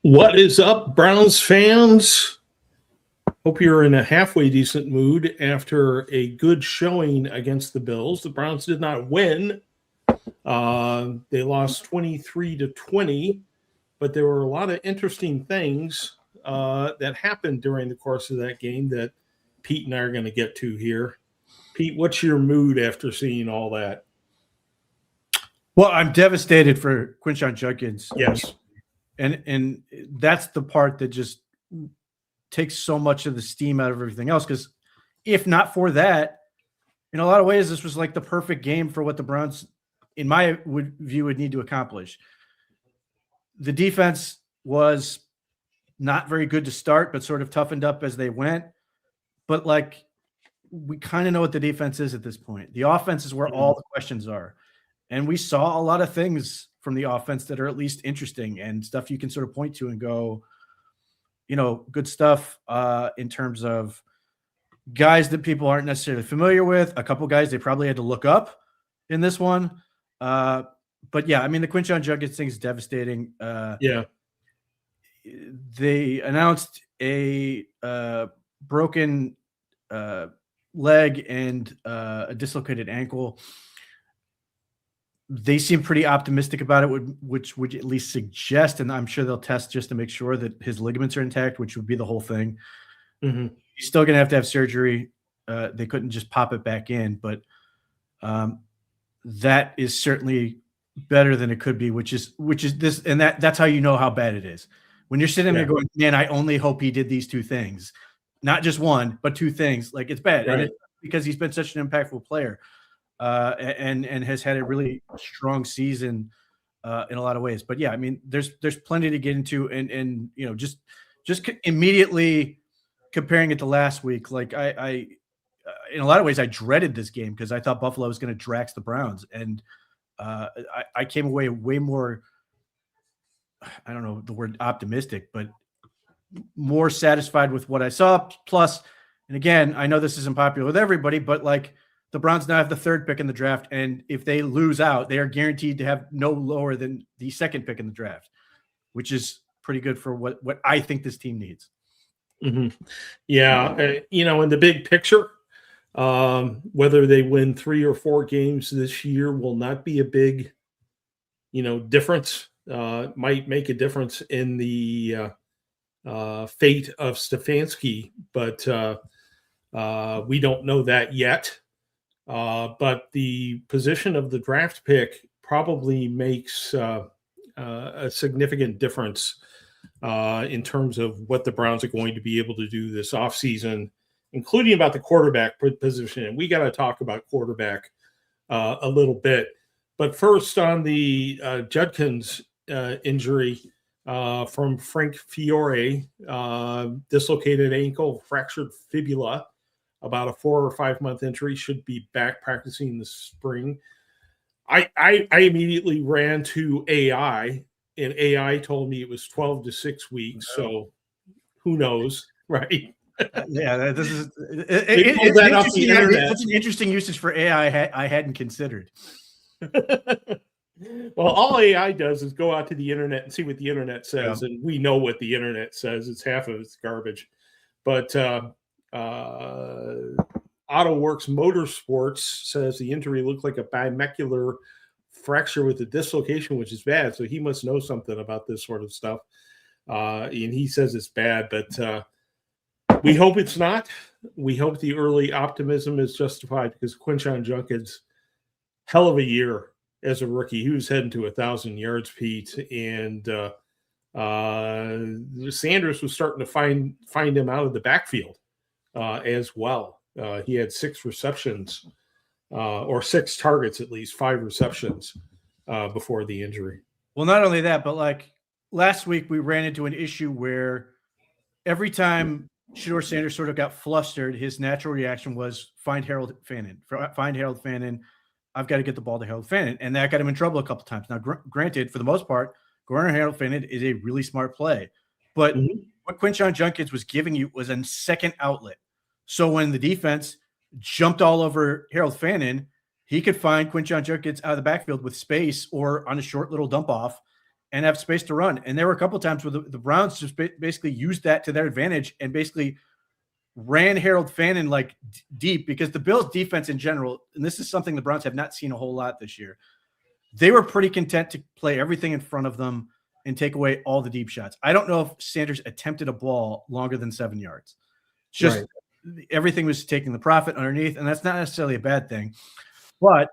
What is up, Browns fans? Hope you're in a halfway decent mood after a good showing against the Bills. The Browns did not win. They lost 23-20, but there were a lot of interesting things that happened during the course of that game that Pete and I are going to get to here. Pete, what's your mood after seeing all that? Well, I'm devastated for Quinshon Judkins. Yes. And that's the part that just takes so much of the steam out of everything else. Because if not for that, in a lot of ways, this was like the perfect game for what the Browns, in my view, would need to accomplish. The defense was not very good to start, but sort of toughened up as they went. But like, we kind of know what the defense is at this point. The offense is where all the questions are. And we saw a lot of things from the offense that are at least interesting and stuff you can sort of point to and go, you know, good stuff in terms of guys that people aren't necessarily familiar with, a couple guys they probably had to look up in this one. But yeah, I mean, the Quinshon Judkins thing is devastating. Yeah. They announced a broken leg and a dislocated ankle. They seem pretty optimistic about it, which would at least suggest, and I'm sure they'll test just to make sure that his ligaments are intact, which would be the whole thing. Mm-hmm. He's still going to have surgery. They couldn't just pop it back in, but that is certainly better than it could be, which is this, and that's how you know how bad it is. When you're sitting there going, man, I only hope he did these two things, not just one, but two things. Like, it's bad, right. And because he's been such an impactful player. And has had a really strong season in a lot of ways. But yeah, I mean, there's plenty to get into, and you know, just immediately comparing it to last week, like I in a lot of ways I dreaded this game because I thought Buffalo was going to drax the Browns, and I came away way more, I don't know the word optimistic, but more satisfied with what I saw. Plus, and again, I know this isn't popular with everybody, but like, the Browns now have the third pick in the draft, and if they lose out, they are guaranteed to have no lower than the second pick in the draft, which is pretty good for what I think this team needs. Mm-hmm. Yeah, you know, in the big picture, whether they win 3 or 4 games this year will not be a big, you know, difference. Might make a difference in the fate of Stefanski, but we don't know that yet. But the position of the draft pick probably makes a significant difference in terms of what the Browns are going to be able to do this offseason, including about the quarterback position. And we got to talk about quarterback a little bit. But first, on the Judkins injury from Frank Fiore, dislocated ankle, fractured fibula. About a 4 or 5 month injury, should be back practicing this spring. I immediately ran to AI, and AI told me it was 12 to 6 weeks. So who knows, right? Yeah, this is it's an interesting usage for AI I hadn't considered. Well, all AI does is go out to the internet and see what the internet says, and we know what the internet says. It's half of it's garbage, but. AutoWorks Motorsports says the injury looked like a bimacular fracture with a dislocation, which is bad. So he must know something about this sort of stuff. And he says it's bad, but we hope it's not. We hope the early optimism is justified because Quinshon Judkins, hell of a year as a rookie. He was heading to 1,000 yards, Pete, and Sanders was starting to find him out of the backfield. As well. He had 6 receptions or 6 targets, at least 5 receptions before the injury. Well, not only that, but like last week, we ran into an issue where every time Shedeur Sanders sort of got flustered, his natural reaction was find Harold Fannin. I've got to get the ball to Harold Fannin. And that got him in trouble a couple times. Now, granted, for the most part, going to Harold Fannin is a really smart play. But what Quinshon Judkins was giving you was a second outlet. So when the defense jumped all over Harold Fannin, he could find Quinshon Judkins out of the backfield with space or on a short little dump off and have space to run. And there were a couple of times where the Browns just basically used that to their advantage and basically ran Harold Fannin like deep, because the Bills defense in general, and this is something the Browns have not seen a whole lot this year, they were pretty content to play everything in front of them and take away all the deep shots. I don't know if Sanders attempted a ball longer than 7 yards. Just everything was taking the profit underneath, and that's not necessarily a bad thing. But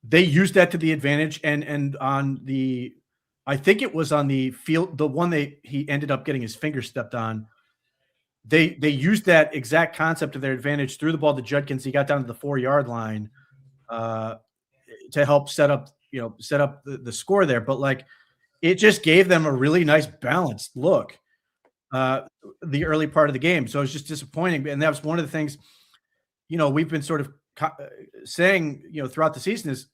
they used that to the advantage, and on the, I think it was on the field, the one he ended up getting his finger stepped on, they used that exact concept to their advantage, threw the ball to Judkins. He got down to the 4-yard line to help set up the score there. But like, it just gave them a really nice balanced look the early part of the game. So it was just disappointing. And that was one of the things, we've been sort of saying, throughout the season is,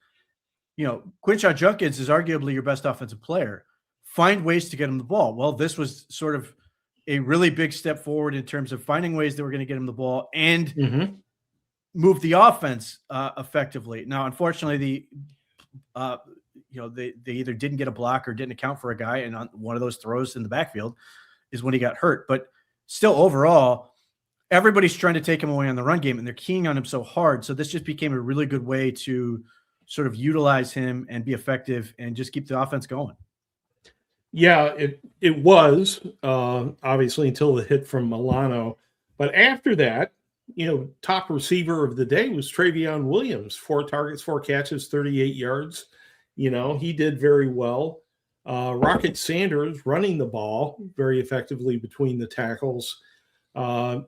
Quinshon Judkins is arguably your best offensive player. Find ways to get him the ball. Well, this was sort of a really big step forward in terms of finding ways that we're going to get him the ball and move the offense effectively. Now, unfortunately, they either didn't get a block or didn't account for a guy, and on one of those throws in the backfield is when he got hurt. But still, overall, everybody's trying to take him away on the run game, and they're keying on him so hard. So this just became a really good way to sort of utilize him and be effective and just keep the offense going. Yeah, it was obviously until the hit from Milano. But after that, top receiver of the day was Travion Williams. 4 targets, 4 catches, 38 yards. He did very well. Rocket Sanders running the ball very effectively between the tackles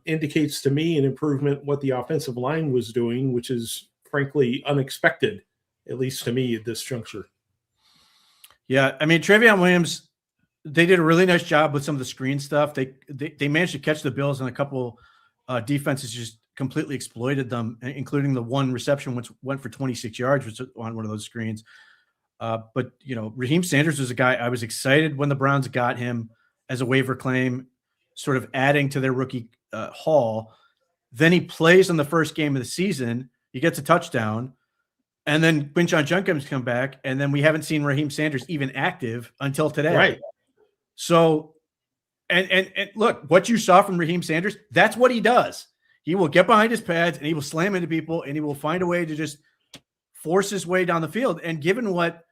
indicates to me an improvement what the offensive line was doing, which is frankly unexpected, at least to me at this juncture. Yeah, I mean, Travion Williams, they did a really nice job with some of the screen stuff. They managed to catch the Bills, and a couple defenses just completely exploited them, including the one reception which went for 26 yards, which was on one of those screens. But Raheem Sanders was a guy I was excited when the Browns got him as a waiver claim, sort of adding to their rookie haul. Then he plays in the first game of the season. He gets a touchdown. And then Quinshon Judkins come back, and then we haven't seen Raheem Sanders even active until today. Right. So, and look, what you saw from Raheem Sanders, that's what he does. He will get behind his pads and he will slam into people, and he will find a way to just force his way down the field. And given what,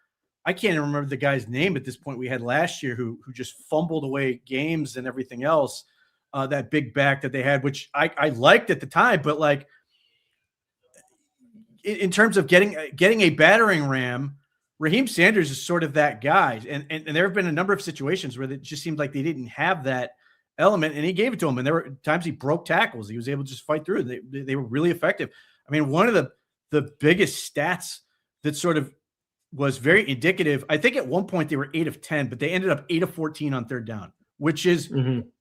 I can't even remember the guy's name at this point we had last year who just fumbled away games and everything else, that big back that they had, which I liked at the time, but like in terms of getting a battering ram, Raheem Sanders is sort of that guy. And there have been a number of situations where it just seemed like they didn't have that element, and he gave it to him. And there were times he broke tackles. He was able to just fight through. They were really effective. I mean, one of the biggest stats that sort of was very indicative, I think at one point they were 8 of 10, but they ended up 8 of 14 on third down, which is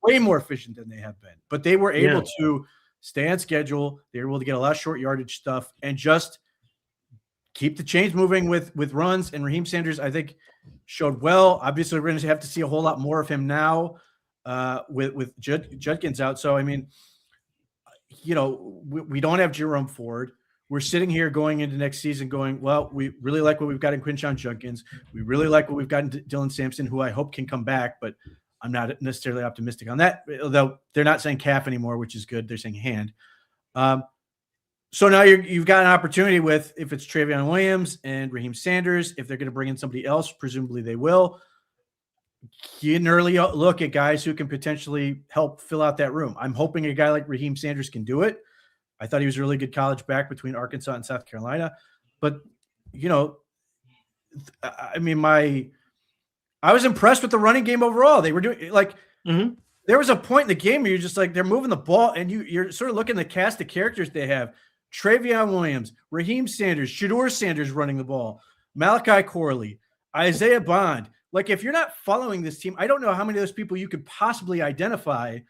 way more efficient than they have been. But they were able to stay on schedule. They were able to get a lot of short yardage stuff and just keep the chains moving with runs. And Raheem Sanders, I think, showed well. Obviously, we're going to have to see a whole lot more of him now with Judkins out. So, I mean, we don't have Jerome Ford. We're sitting here going into next season going, well, we really like what we've got in Quinshon Judkins. We really like what we've got in Dylan Sampson, who I hope can come back, but I'm not necessarily optimistic on that, although they're not saying calf anymore, which is good. They're saying hand. So now you've got an opportunity with, if it's Travion Williams and Raheem Sanders, if they're going to bring in somebody else, presumably they will, get an early look at guys who can potentially help fill out that room. I'm hoping a guy like Raheem Sanders can do it. I thought he was a really good college back between Arkansas and South Carolina. But, I mean, I was impressed with the running game overall. They were doing there was a point in the game where you're just like, they're moving the ball, and you're sort of looking at the cast of characters they have. Travion Williams, Raheem Sanders, Shedeur Sanders running the ball, Malachi Corley, Isaiah Bond. Like, if you're not following this team, I don't know how many of those people you could possibly identify.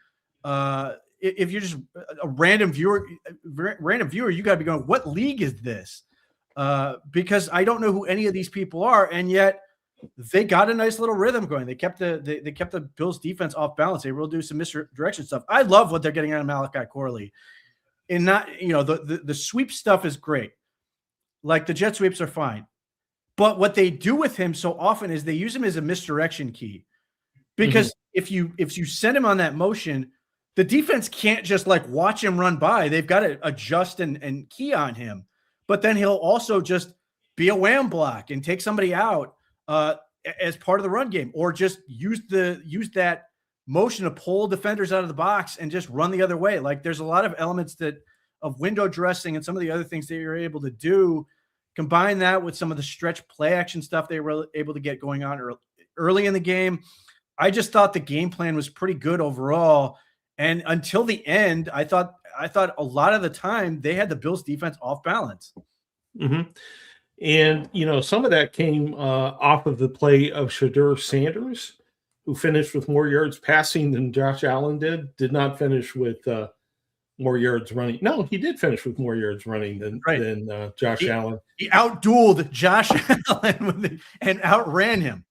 If you're just a random viewer, you got to be going, what league is this? Because I don't know who any of these people are, and yet they got a nice little rhythm going. They kept the Bills defense off balance. They will do some misdirection stuff. I love what they're getting out of Malachi Corley. And not, the sweep stuff is great. Like, the jet sweeps are fine. But what they do with him so often is they use him as a misdirection key. Because if you send him on that motion, the defense can't just like watch him run by. They've got to adjust and key on him. But then he'll also just be a wham block and take somebody out as part of the run game, or just use that motion to pull defenders out of the box and just run the other way. Like there's a lot of elements of window dressing and some of the other things that you're able to do. Combine that with some of the stretch play action stuff they were able to get going on early in the game. I just thought the game plan was pretty good overall. And until the end, I thought a lot of the time they had the Bills defense off balance. Mm-hmm. And, some of that came off of the play of Shedeur Sanders, who finished with more yards passing than Josh Allen did not finish with more yards running. No, he did finish with more yards running than Josh Allen. He outdueled Josh Allen and outran him.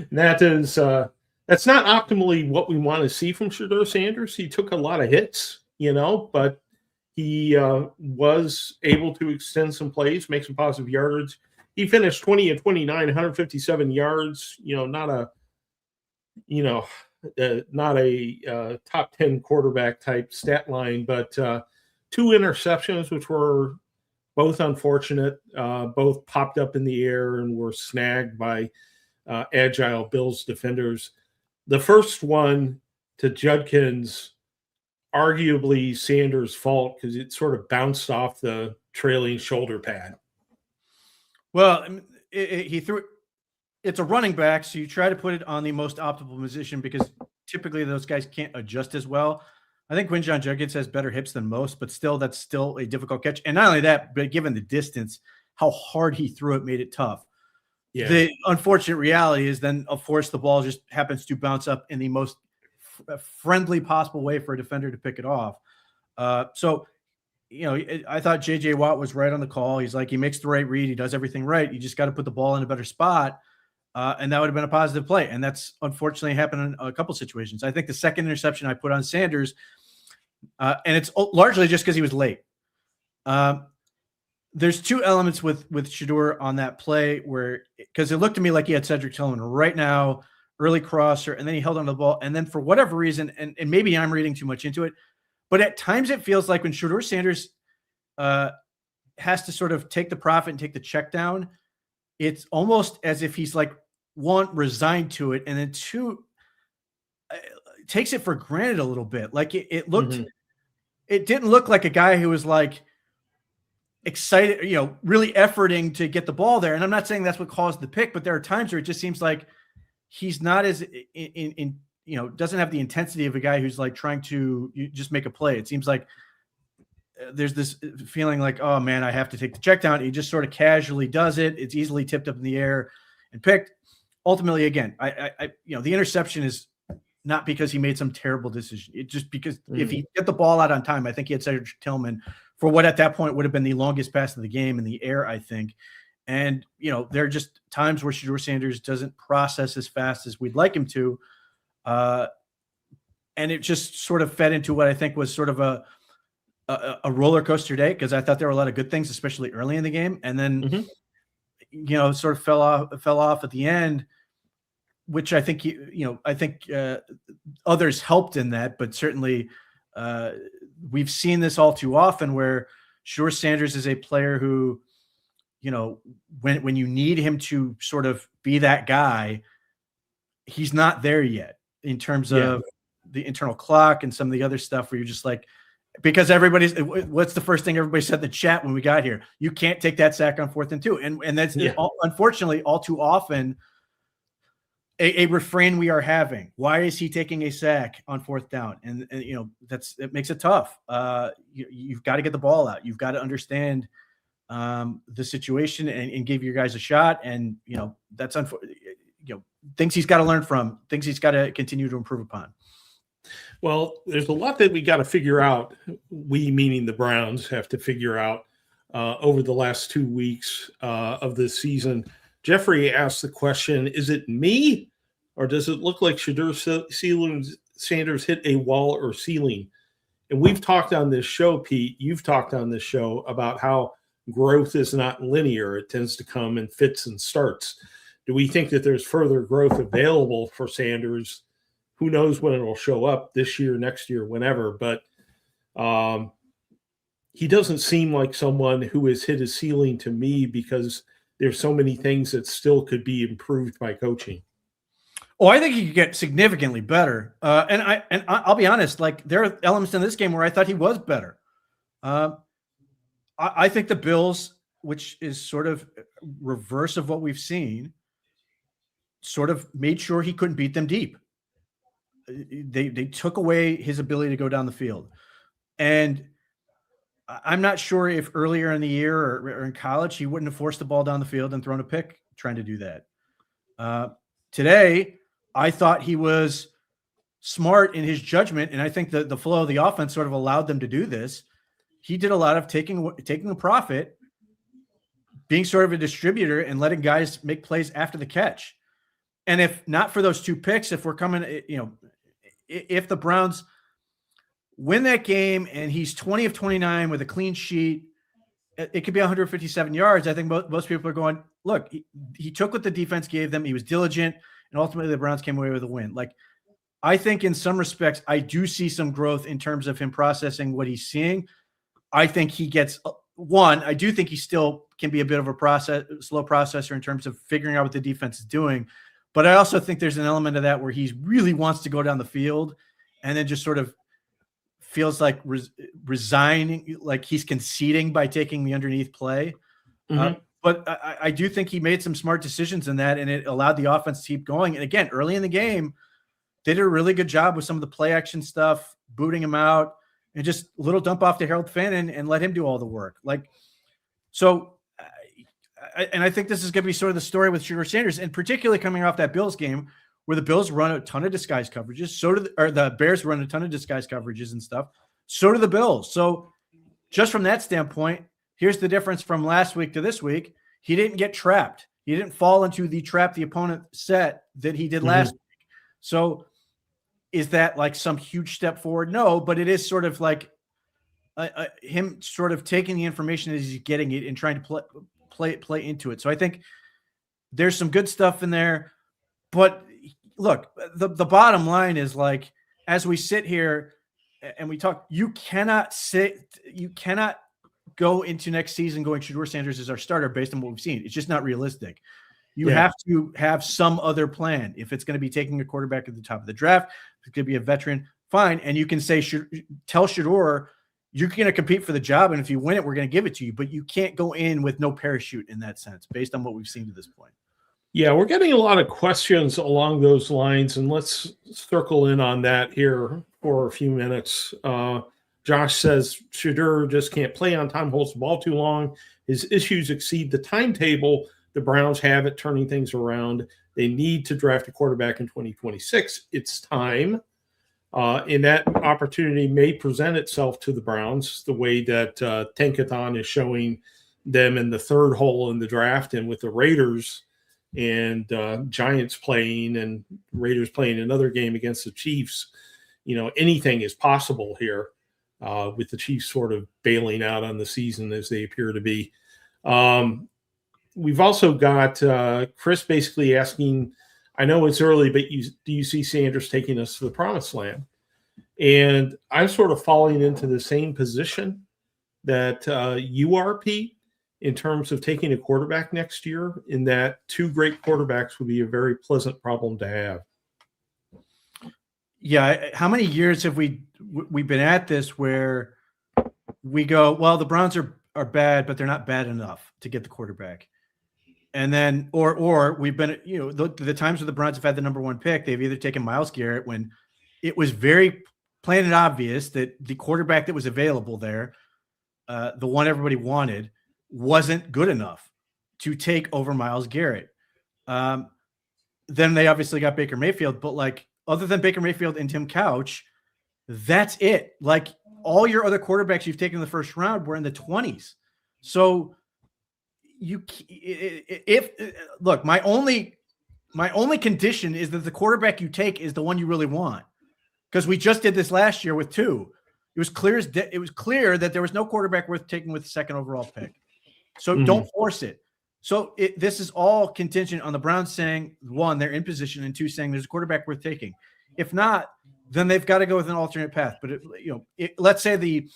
That's not optimally what we want to see from Shedeur Sanders. He took a lot of hits, but he was able to extend some plays, make some positive yardage. He finished 20 and 29, 157 yards. Not a top 10 quarterback type stat line, but 2 interceptions, which were both unfortunate, both popped up in the air and were snagged by agile Bills defenders. The first one to Judkins, arguably Sanders' fault because it sort of bounced off the trailing shoulder pad. Well, he threw it. It's a running back, so you try to put it on the most optimal position because typically those guys can't adjust as well. I think Quinshon Judkins has better hips than most, but still, that's still a difficult catch. And not only that, but given the distance, how hard he threw it made it tough. Yeah. The unfortunate reality is then, of course, the ball just happens to bounce up in the most friendly possible way for a defender to pick it off. So, I thought J.J. Watt was right on the call. He's like, he makes the right read. He does everything right. You just got to put the ball in a better spot. And that would have been a positive play. And that's unfortunately happened in a couple situations. I think the second interception I put on Sanders, and it's largely just because he was late. There's 2 elements with Shedeur on that play because it looked to me like he had Cedric Tillman right now, early crosser, and then he held on to the ball. And then for whatever reason, and maybe I'm reading too much into it, but at times it feels like when Shedeur Sanders has to sort of take the profit and take the check down, it's almost as if he's like, 1, resigned to it, and then 2, takes it for granted a little bit. Like it looked, it didn't look like a guy who was like excited, really efforting to get the ball there. And I'm not saying that's what caused the pick, but there are times where it just seems like he's not as doesn't have the intensity of a guy who's like trying to just make a play. It seems like there's this feeling like, oh man, I have to take the check down. He just sort of casually does it. It's easily tipped up in the air and picked. Ultimately, again, the interception is not because he made some terrible decision. It's just because if he get the ball out on time, I think he had Cedric Tillman for what at that point would have been the longest pass of the game in the air, I think. And, there are just times where Shedeur Sanders doesn't process as fast as we'd like him to. And it just sort of fed into what I think was sort of a roller coaster day, because I thought there were a lot of good things, especially early in the game. And then, sort of fell off at the end, which I think, others helped in that, but certainly we've seen this all too often where Shedeur Sanders is a player who, when you need him to sort of be that guy, he's not there yet in terms of the internal clock and some of the other stuff where you're just like, because what's the first thing everybody said in the chat when we got here? You can't take that sack on 4th and 2. And that's unfortunately all too often a refrain we are having. Why is he taking a sack on 4th down? And it makes it tough. You've got to get the ball out. You've got to understand the situation and give your guys a shot. And, that's things he's got to learn from, things he's got to continue to improve upon. Well, there's a lot that we got to figure out. We, meaning the Browns, have to figure out over the last 2 weeks of this season. Jeffrey asked the question, is it me or does it look like Shedeur Sanders hit a wall or ceiling? And we've talked on this show, Pete, you've talked on this show about how growth is not linear. It tends to come in fits and starts. Do we think that there's further growth available for Sanders? Who knows when it will show up, this year, next year, whenever. But he doesn't seem like someone who has hit his ceiling to me, because there's so many things that still could be improved by coaching. Oh, I think he could get significantly better. And I'll be honest, like, there are elements in this game where I thought he was better. I think the Bills, which is sort of reverse of what we've seen, sort of made sure he couldn't beat them deep. They took away his ability to go down the field. And I'm not sure if earlier in the year or in college he wouldn't have forced the ball down the field and thrown a pick trying to do that. Today, I thought he was smart in his judgment, and I think the flow of the offense sort of allowed them to do this. He did a lot of taking the profit, being sort of a distributor, and letting guys make plays after the catch. And if not for those 2 picks, if we're coming, if the Browns win that game and he's 20 of 29 with a clean sheet, it could be 157 yards. I think most people are going, look, he took what the defense gave them. He was diligent, and ultimately the Browns came away with a win. Like, I think in some respects, I do see some growth in terms of him processing what he's seeing. I think he gets I do think he still can be a bit of a slow processor in terms of figuring out what the defense is doing. But I also think there's an element of that where he really wants to go down the field and then just sort of feels like resigning, like he's conceding by taking the underneath play. Mm-hmm. But I do think he made some smart decisions in that, and it allowed the offense to keep going. And again, early in the game, they did a really good job with some of the play action stuff, booting him out, and just a little dump off to Harold Finn and let him do all the work. Like, so, and I think this is going to be sort of the story with Shedeur Sanders, and particularly coming off that Bills game where the Bills run a ton of disguise coverages. So do the Bears run a ton of disguise coverages and stuff. So do the Bills. So just from that standpoint, here's the difference from last week to this week. He didn't get trapped. He didn't fall into the trap the opponent set that he did last week. So is that like some huge step forward? No, but it is sort of like him sort of taking the information as he's getting it and trying to play into it. So I think there's some good stuff in there. But look, the bottom line is, like, as we sit here and we talk, you cannot go into next season going Shedeur Sanders is our starter based on what we've seen. It's just not realistic. You have to have some other plan. If it's going to be taking a quarterback at the top of the draft, if it's going to be a veteran, fine. And you can say, tell Shedeur, you're going to compete for the job, and if you win it, we're going to give it to you. But you can't go in with no parachute in that sense, based on what we've seen to this point. Yeah, we're getting a lot of questions along those lines, and let's circle in on that here for a few minutes. Josh says Shedeur just can't play on time, holds the ball too long. His issues exceed the timetable the Browns have at turning things around. They need to draft a quarterback in 2026. It's time. And that opportunity may present itself to the Browns the way that Tankathon is showing them in the third hole in the draft, and with the Raiders and Giants playing and Raiders playing another game against the Chiefs. Anything is possible here with the Chiefs sort of bailing out on the season as they appear to be. We've also got Chris basically asking, I know it's early, but do you see Sanders taking us to the promised land? And I'm sort of falling into the same position that you are, Pete, in terms of taking a quarterback next year, in that 2 great quarterbacks would be a very pleasant problem to have. Yeah. How many years have we've been at this where we go, well, the Browns are bad, but they're not bad enough to get the quarterback. And then, or we've been, the times where the Browns have had the number 1 pick, they've either taken Myles Garrett when it was very plain and obvious that the quarterback that was available there, the one everybody wanted, wasn't good enough to take over Myles Garrett. Then they obviously got Baker Mayfield, but like, other than Baker Mayfield and Tim Couch, that's it. Like, all your other quarterbacks you've taken in the first round were in the 20s. So look, my only condition is that the quarterback you take is the one you really want. Because we just did this last year with 2. It was clear that there was no quarterback worth taking with the 2nd overall pick. So don't force it. So this is all contingent on the Browns saying, one, they're in position, and two, saying there's a quarterback worth taking. If not, then they've got to go with an alternate path. But let's say the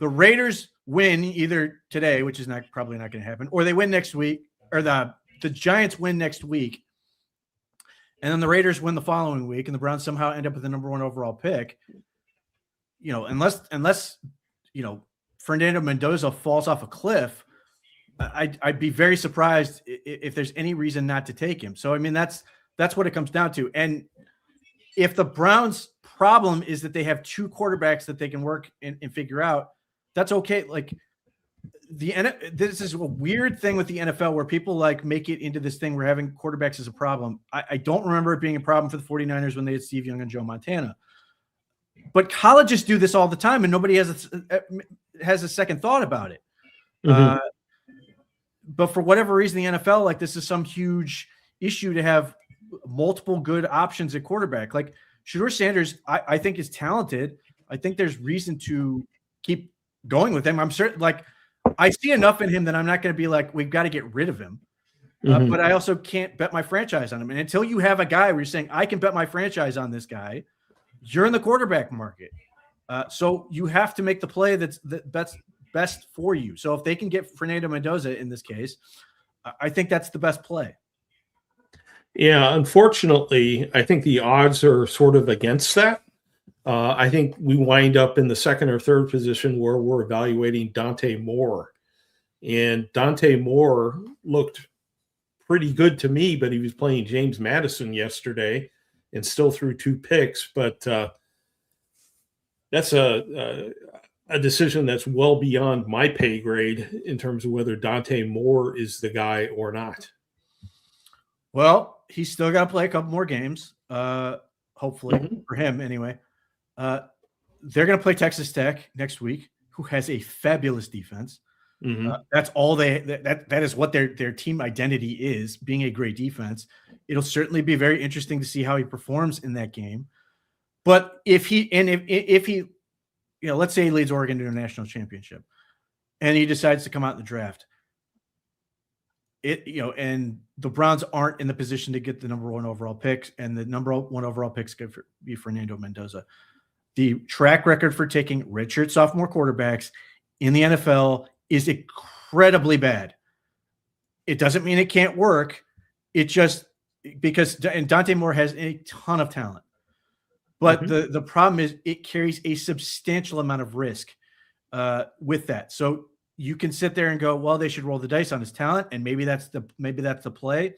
Raiders win either today, which is probably not going to happen, or they win next week, or the Giants win next week, and then the Raiders win the following week, and the Browns somehow end up with the number 1 overall pick. Unless Fernando Mendoza falls off a cliff, I'd be very surprised if there's any reason not to take him. So, I mean, that's what it comes down to. And if the Browns' problem is that they have 2 quarterbacks that they can work and figure out, that's okay. Like this is a weird thing with the NFL where people make it into this thing where having quarterbacks is a problem. I don't remember it being a problem for the 49ers when they had Steve Young and Joe Montana. But colleges do this all the time, and nobody has a second thought about it. But for whatever reason, the NFL, this is some huge issue to have multiple good options at quarterback. Like Shedeur Sanders, I think is talented. I think there's reason to keep going with him. I'm certain, I see enough in him that I'm not going to be we've got to get rid of him. But I also can't bet my franchise on him. And until you have a guy where you're saying, I can bet my franchise on this guy, you're in the quarterback market. So you have to make the play that's best for you. So if they can get Fernando Mendoza in this case, I think that's the best play. Yeah, unfortunately, I think the odds are sort of against that. I think we wind up in the second or third position where we're evaluating Dante Moore. And Dante Moore looked pretty good to me, but he was playing James Madison yesterday and still threw 2 picks. But that's a decision that's well beyond my pay grade in terms of whether Dante Moore is the guy or not. Well, he's still got to play a couple more games, hopefully, for him anyway. They're going to play Texas Tech next week, who has a fabulous defense. That's all that is what their team identity is, being a great defense. It'll certainly be very interesting to see how he performs in that game. But if he let's say he leads Oregon to a national championship and he decides to come out in the draft, and the Browns aren't in the position to get the number 1 overall pick, and the number 1 overall pick is going to be Fernando Mendoza. The track record for taking redshirt sophomore quarterbacks in the NFL is incredibly bad. It doesn't mean it can't work. It just and Dante Moore has a ton of talent. But the problem is it carries a substantial amount of risk with that. So you can sit there and go, well, they should roll the dice on his talent, and maybe that's the play.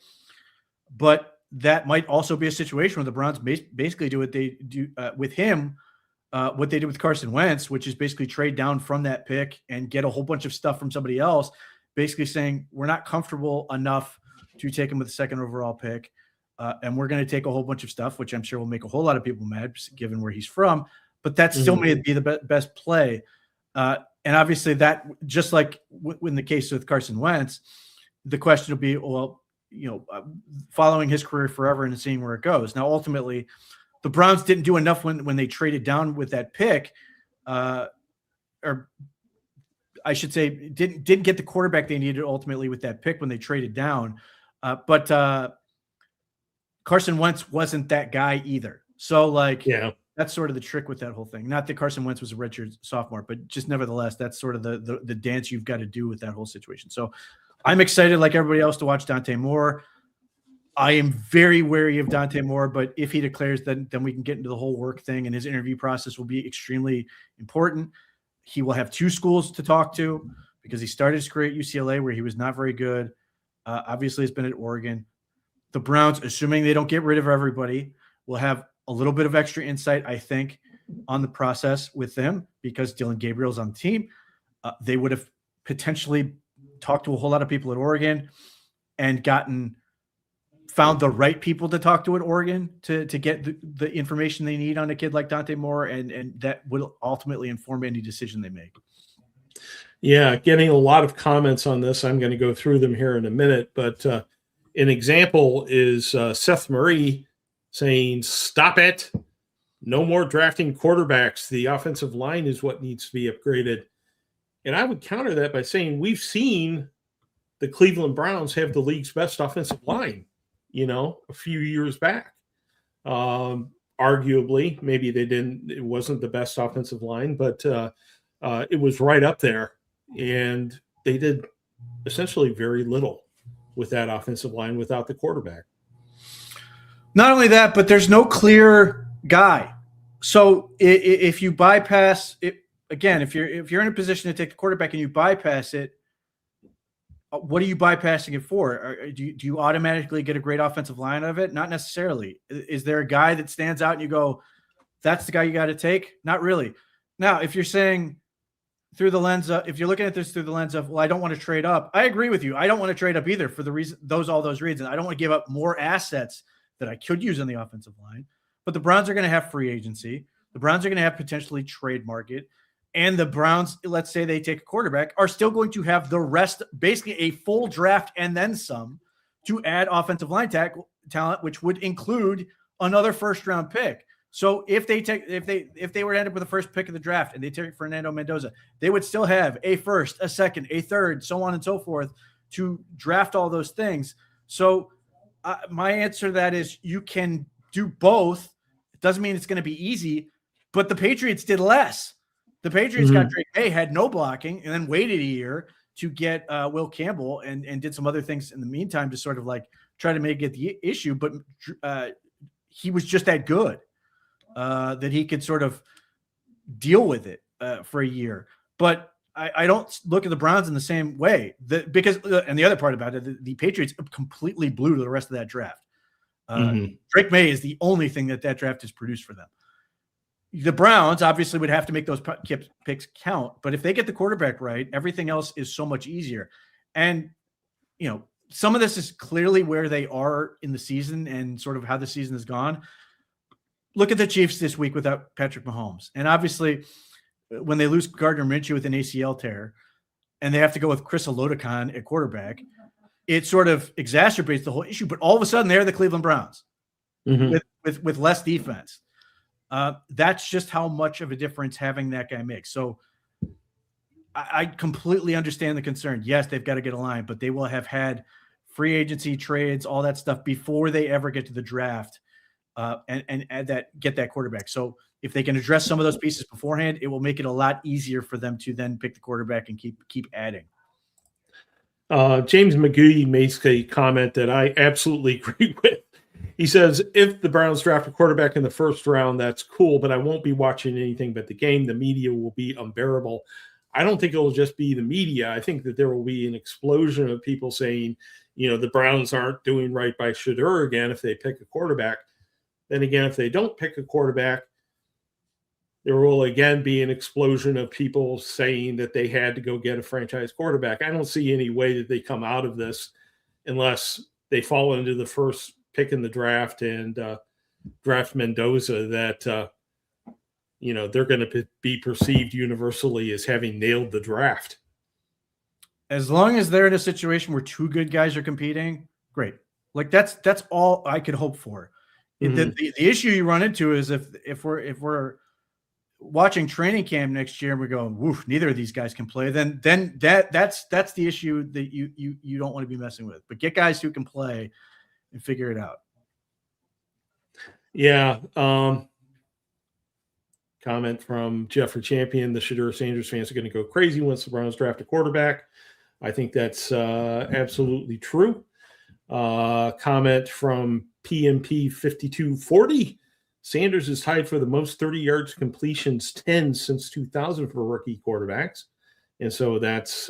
But that might also be a situation where the Browns basically do what they do with him, what they did with Carson Wentz, which is basically trade down from that pick and get a whole bunch of stuff from somebody else, basically saying we're not comfortable enough to take him with the 2nd overall pick. And we're going to take a whole bunch of stuff, which I'm sure will make a whole lot of people mad given where he's from, but that still may be the best play. And obviously that, just like in the case with Carson Wentz, the question will be, well, following his career forever and seeing where it goes. Now, ultimately the Browns didn't do enough when they traded down with that pick, or I should say didn't get the quarterback they needed ultimately with that pick when they traded down. But Carson Wentz wasn't that guy either. So that's sort of the trick with that whole thing. Not that Carson Wentz was a redshirt sophomore, but just nevertheless, that's sort of the dance you've got to do with that whole situation. So I'm excited, like everybody else, to watch Dante Moore. I am very wary of Dante Moore, but if he declares, then we can get into the whole work thing, and his interview process will be extremely important. He will have 2 schools to talk to because he started his career at UCLA where he was not very good. Obviously, he's been at Oregon. The Browns, assuming they don't get rid of everybody, will have a little bit of extra insight, I think, on the process with them because Dylan Gabriel's on the team. They would have potentially talked to a whole lot of people at Oregon and found the right people to talk to at Oregon to get the information they need on a kid like Dante Moore, and that will ultimately inform any decision they make. Yeah, getting a lot of comments on this. I'm going to go through them here in a minute, but an example is Seth Murray saying, stop it. No more drafting quarterbacks. The offensive line is what needs to be upgraded. And I would counter that by saying we've seen the Cleveland Browns have the league's best offensive line, a few years back. Arguably, maybe it wasn't the best offensive line, but it was right up there. And they did essentially very little with that offensive line without the quarterback. Not only that, but there's no clear guy. So if you bypass it, again, if you're in a position to take the quarterback and you bypass it, what are you bypassing it for? Do you automatically get a great offensive line out of it? Not necessarily. Is there a guy that stands out and you go, that's the guy you got to take? Not really. Now, if you're saying through the lens of, if you're looking at this through the lens of, well, I don't want to trade up. I agree with you. I don't want to trade up either for the reason, all those reasons. I don't want to give up more assets that I could use on the offensive line, but the Browns are going to have free agency. The Browns are going to have potentially trade market. And the Browns, let's say they take a quarterback, are still going to have the rest, basically a full draft and then some, to add offensive line talent, which would include another first-round pick. So if they were to end up with the first pick of the draft and they take Fernando Mendoza, they would still have a first, a second, a third, so on and so forth to draft all those things. So my answer to that is you can do both. It doesn't mean it's going to be easy, but the Patriots did less. The Patriots got Drake May, had no blocking, and then waited a year to get Will Campbell and did some other things in the meantime to sort of like try to make it the issue. But he was just that good that he could sort of deal with it for a year. But I don't look at the Browns in the same way because and the other part about it, the Patriots completely blew to the rest of that draft. Drake May is the only thing that draft has produced for them. The Browns obviously would have to make those picks count, but if they get the quarterback right, everything else is so much easier. And, some of this is clearly where they are in the season and sort of how the season has gone. Look at the Chiefs this week without Patrick Mahomes. And obviously when they lose Gardner Minshew with an ACL tear and they have to go with Chris Olodokun at quarterback, it sort of exacerbates the whole issue. But all of a sudden they're the Cleveland Browns with less defense. That's just how much of a difference having that guy makes. So I completely understand the concern. Yes, they've got to get a line, but they will have had free agency trades, all that stuff before they ever get to the draft and get that quarterback. So if they can address some of those pieces beforehand, it will make it a lot easier for them to then pick the quarterback and keep adding. James McGee makes a comment that I absolutely agree with. He says, if the Browns draft a quarterback in the first round, that's cool, but I won't be watching anything but the game. The media will be unbearable. I don't think it'll just be the media. I think that there will be an explosion of people saying, the Browns aren't doing right by Shedeur again if they pick a quarterback. Then again, if they don't pick a quarterback, there will again be an explosion of people saying that they had to go get a franchise quarterback. I don't see any way that they come out of this unless they fall into the first pick in the draft and draft Mendoza that, they're going to be perceived universally as having nailed the draft. As long as they're in a situation where two good guys are competing, great. Like that's all I could hope for. The issue you run into is if we're watching training camp next year and we're going, woof, neither of these guys can play, then that's the issue that you don't want to be messing with. But get guys who can play and figure it out. Yeah. Comment from Jeffrey Champion. The Shedeur Sanders fans are going to go crazy once the Browns draft a quarterback. I think that's absolutely true. Comment from PMP 5240. Sanders is tied for the most 30 yards completions 10 since 2000 for rookie quarterbacks. And so that's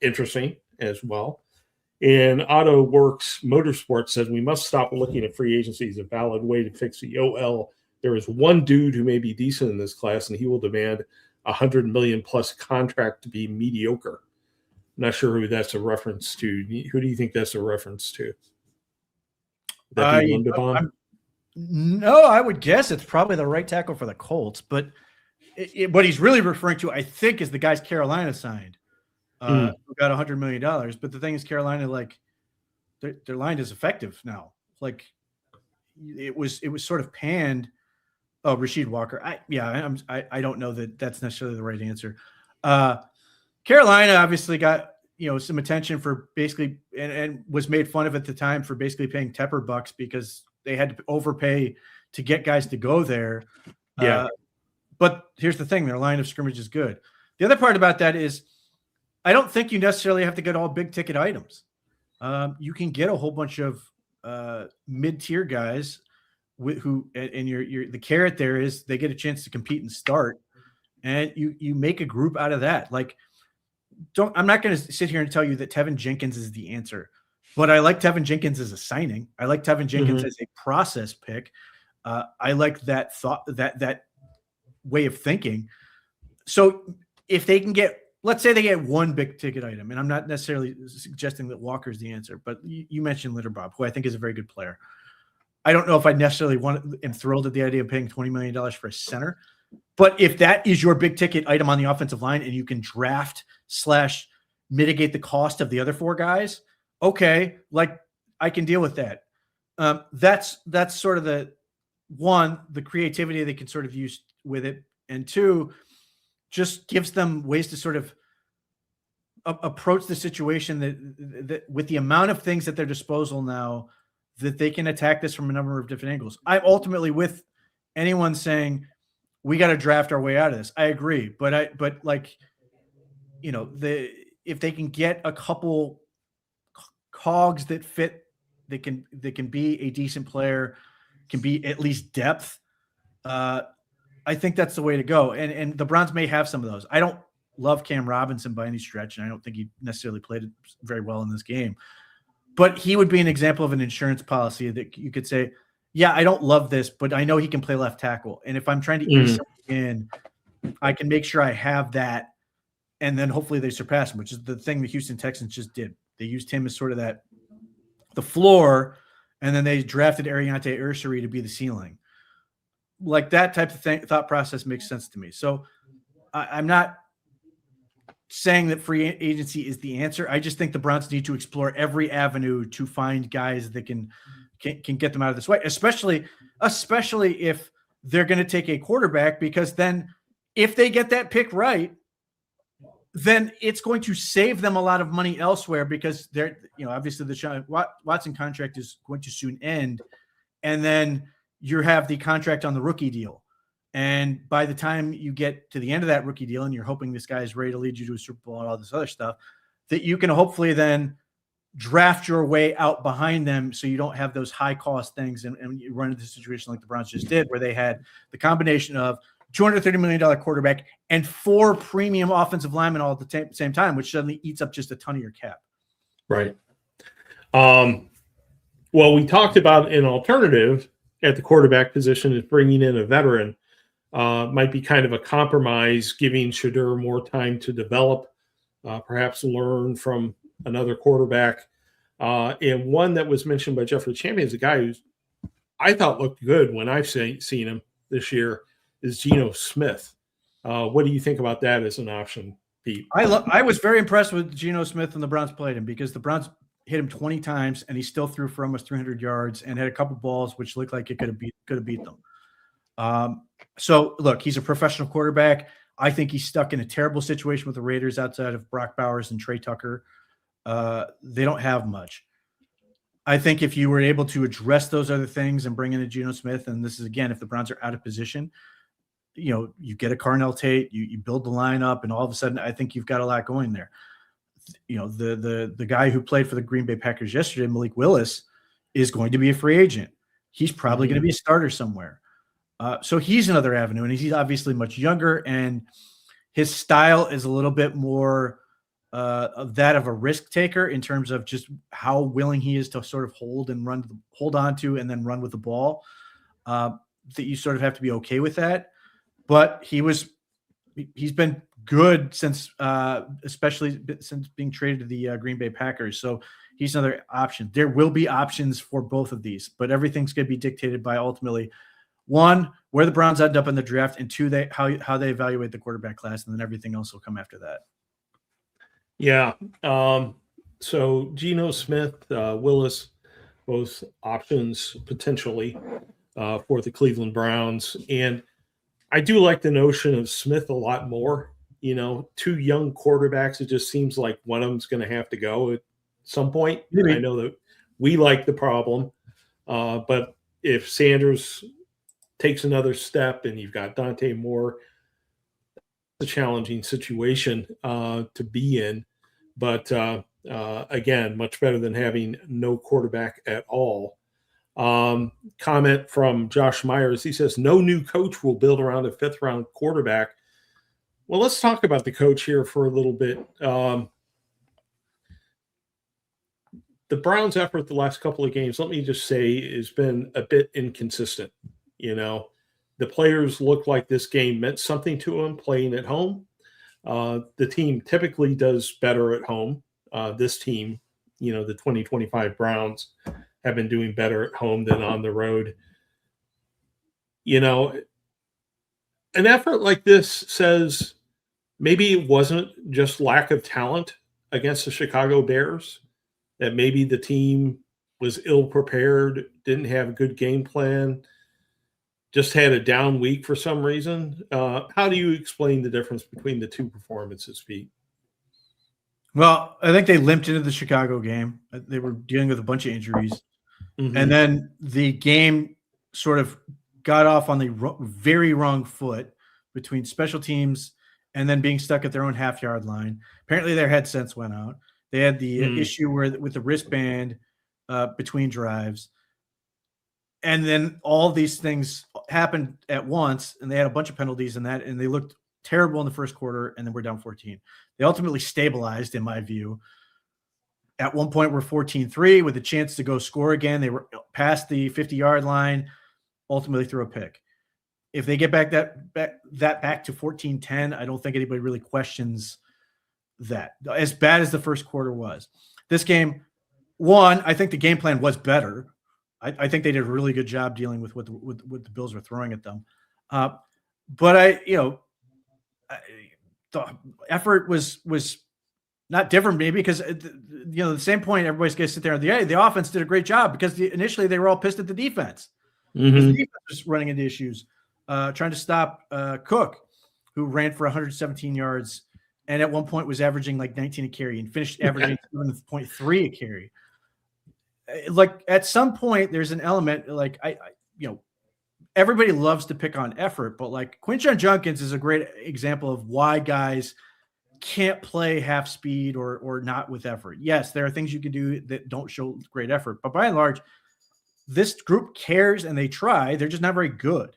interesting as well. And Auto Works Motorsports says we must stop looking at free agency as a valid way to fix the OL. There is one dude who may be decent in this class, and he will demand $100 million plus contract to be mediocre. I'm not sure who that's a reference to. Who do you think that's a reference to? No, I would guess it's probably the right tackle for the Colts, but what he's really referring to, I think, is the guys Carolina signed. Who got $100 million. But the thing is, Carolina, like their line is effective now. Like it was sort of panned. Oh, Rasheed Walker. I don't know that that's necessarily the right answer. Carolina obviously got, some attention for basically, and was made fun of at the time for basically paying Tepper bucks because they had to overpay to get guys to go there. Yeah. But here's the thing, their line of scrimmage is good. The other part about that is I don't think you necessarily have to get all big ticket items. You can get a whole bunch of mid-tier guys who, and the carrot there is they get a chance to compete and start, and you make a group out of that. Like, I'm not going to sit here and tell you that Tevin Jenkins is the answer, but I like Tevin Jenkins as a signing. I like Tevin Jenkins as a process pick. I like that thought, that way of thinking. So if they can get, let's say they get one big ticket item, and I'm not necessarily suggesting that Walker's the answer, but you mentioned Litterbob, who I think is a very good player. I don't know if I necessarily am thrilled at the idea of paying $20 million for a center, but if that is your big ticket item on the offensive line and you can draft / mitigate the cost of the other 4 guys, okay, like I can deal with that. That's sort of the creativity they can sort of use with it, and 2, just gives them ways to sort of approach the situation that with the amount of things at their disposal now, that they can attack this from a number of different angles. I'm ultimately with anyone saying we got to draft our way out of this. I agree, but like, if they can get a couple cogs that fit, they can be a decent player, can be at least depth. I think that's the way to go. And the Browns may have some of those. I don't love Cam Robinson by any stretch, and I don't think he necessarily played it very well in this game. But he would be an example of an insurance policy that you could say, yeah, I don't love this, but I know he can play left tackle. And if I'm trying to ease in, I can make sure I have that, and then hopefully they surpass him, which is the thing the Houston Texans just did. They used him as sort of the floor, and then they drafted Ariante Ursary to be the ceiling. Like that type of thought process makes sense to me. So I'm not saying that free agency is the answer. I just think the Browns need to explore every avenue to find guys that can get them out of this way, especially if they're going to take a quarterback, because then if they get that pick right, then it's going to save them a lot of money elsewhere, because they're, obviously the Watson contract is going to soon end. And then you have the contract on the rookie deal. And by the time you get to the end of that rookie deal and you're hoping this guy is ready to lead you to a Super Bowl and all this other stuff, that you can hopefully then draft your way out behind them so you don't have those high cost things and you run into a situation like the Browns just did, where they had the combination of $230 million quarterback and 4 premium offensive linemen all at the same time, which suddenly eats up just a ton of your cap. Right. Well, we talked about an alternative at the quarterback position is bringing in a veteran. Might be kind of a compromise, giving Shadur more time to develop, perhaps learn from another quarterback. And one that was mentioned by Jeffrey Champion is a guy who's I thought looked good when I've seen him this year is Geno Smith. What do you think about that as an option, Pete? I was very impressed with Geno Smith when the Browns played him, because the Browns hit him 20 times and he still threw for almost 300 yards and had a couple balls which looked like it could have beat them. So look, he's a professional quarterback. I think he's stuck in a terrible situation with the Raiders outside of Brock Bowers and Trey Tucker. They don't have much. I think if you were able to address those other things and bring in a Geno Smith, and this is again, if the Browns are out of position, you get a Carnell Tate, you build the lineup, and all of a sudden, I think you've got a lot going there. The guy who played for the Green Bay Packers yesterday, Malik Willis, is going to be a free agent. He's probably going to be a starter somewhere. So he's another avenue, and he's obviously much younger, and his style is a little bit more of that of a risk taker in terms of just how willing he is to sort of hold on to, and then run with the ball. That you sort of have to be okay with that. But he's been good since, especially since being traded to the Green Bay Packers. So he's another option. There will be options for both of these, but everything's going to be dictated by ultimately, one, where the Browns end up in the draft, and 2, how they evaluate the quarterback class, and then everything else will come after that. Yeah. So Geno Smith, Willis, both options potentially for the Cleveland Browns. And I do like the notion of Smith a lot more, two young quarterbacks. It just seems like one of them's going to have to go at some point. Maybe. I know that we like the problem, but if Sanders takes another step and you've got Dante Moore, it's a challenging situation to be in. But again, much better than having no quarterback at all. Comment from Josh Myers. He says, no new coach will build around a fifth-round quarterback. Well, let's talk about the coach here for a little bit. The Browns' effort the last couple of games, let me just say, has been a bit inconsistent. The players look like this game meant something to them playing at home. The team typically does better at home. This team, the 2025 Browns, have been doing better at home than on the road. An effort like this says maybe it wasn't just lack of talent against the Chicago Bears, that maybe the team was ill-prepared, didn't have a good game plan, just had a down week for some reason. How do you explain the difference between the two performances, Pete? Well, I think they limped into the Chicago game. They were dealing with a bunch of injuries. Mm-hmm. And then the game sort of got off on the very wrong foot between special teams and then being stuck at their own half-yard line. Apparently their headsets went out. They had the issue with the wristband between drives. And then all these things happened at once, and they had a bunch of penalties in that, and they looked terrible in the first quarter, and then we're down 14. They ultimately stabilized, in my view. At one point, we're 14-3 with a chance to go score again. They were past the 50-yard line, ultimately threw a pick. If they get back to 14-10, I don't think anybody really questions that. As bad as the first quarter was. This game, I think the game plan was better. I think they did a really good job dealing with what the Bills were throwing at them. But the effort was not different maybe because the same point everybody's going to sit there and the offense did a great job because initially they were all pissed at the defense. Mm-hmm. The defense was running into issues, trying to stop Cook, who ran for 117 yards and at one point was averaging like 19 a carry and finished averaging 7.3 a carry. Like at some point there's an element like everybody loves to pick on effort, but like Quinshon Judkins is a great example of why guys can't play half speed or not with effort. Yes, there are things you can do that don't show great effort, but by and large, this group cares and they try. They're just not very good.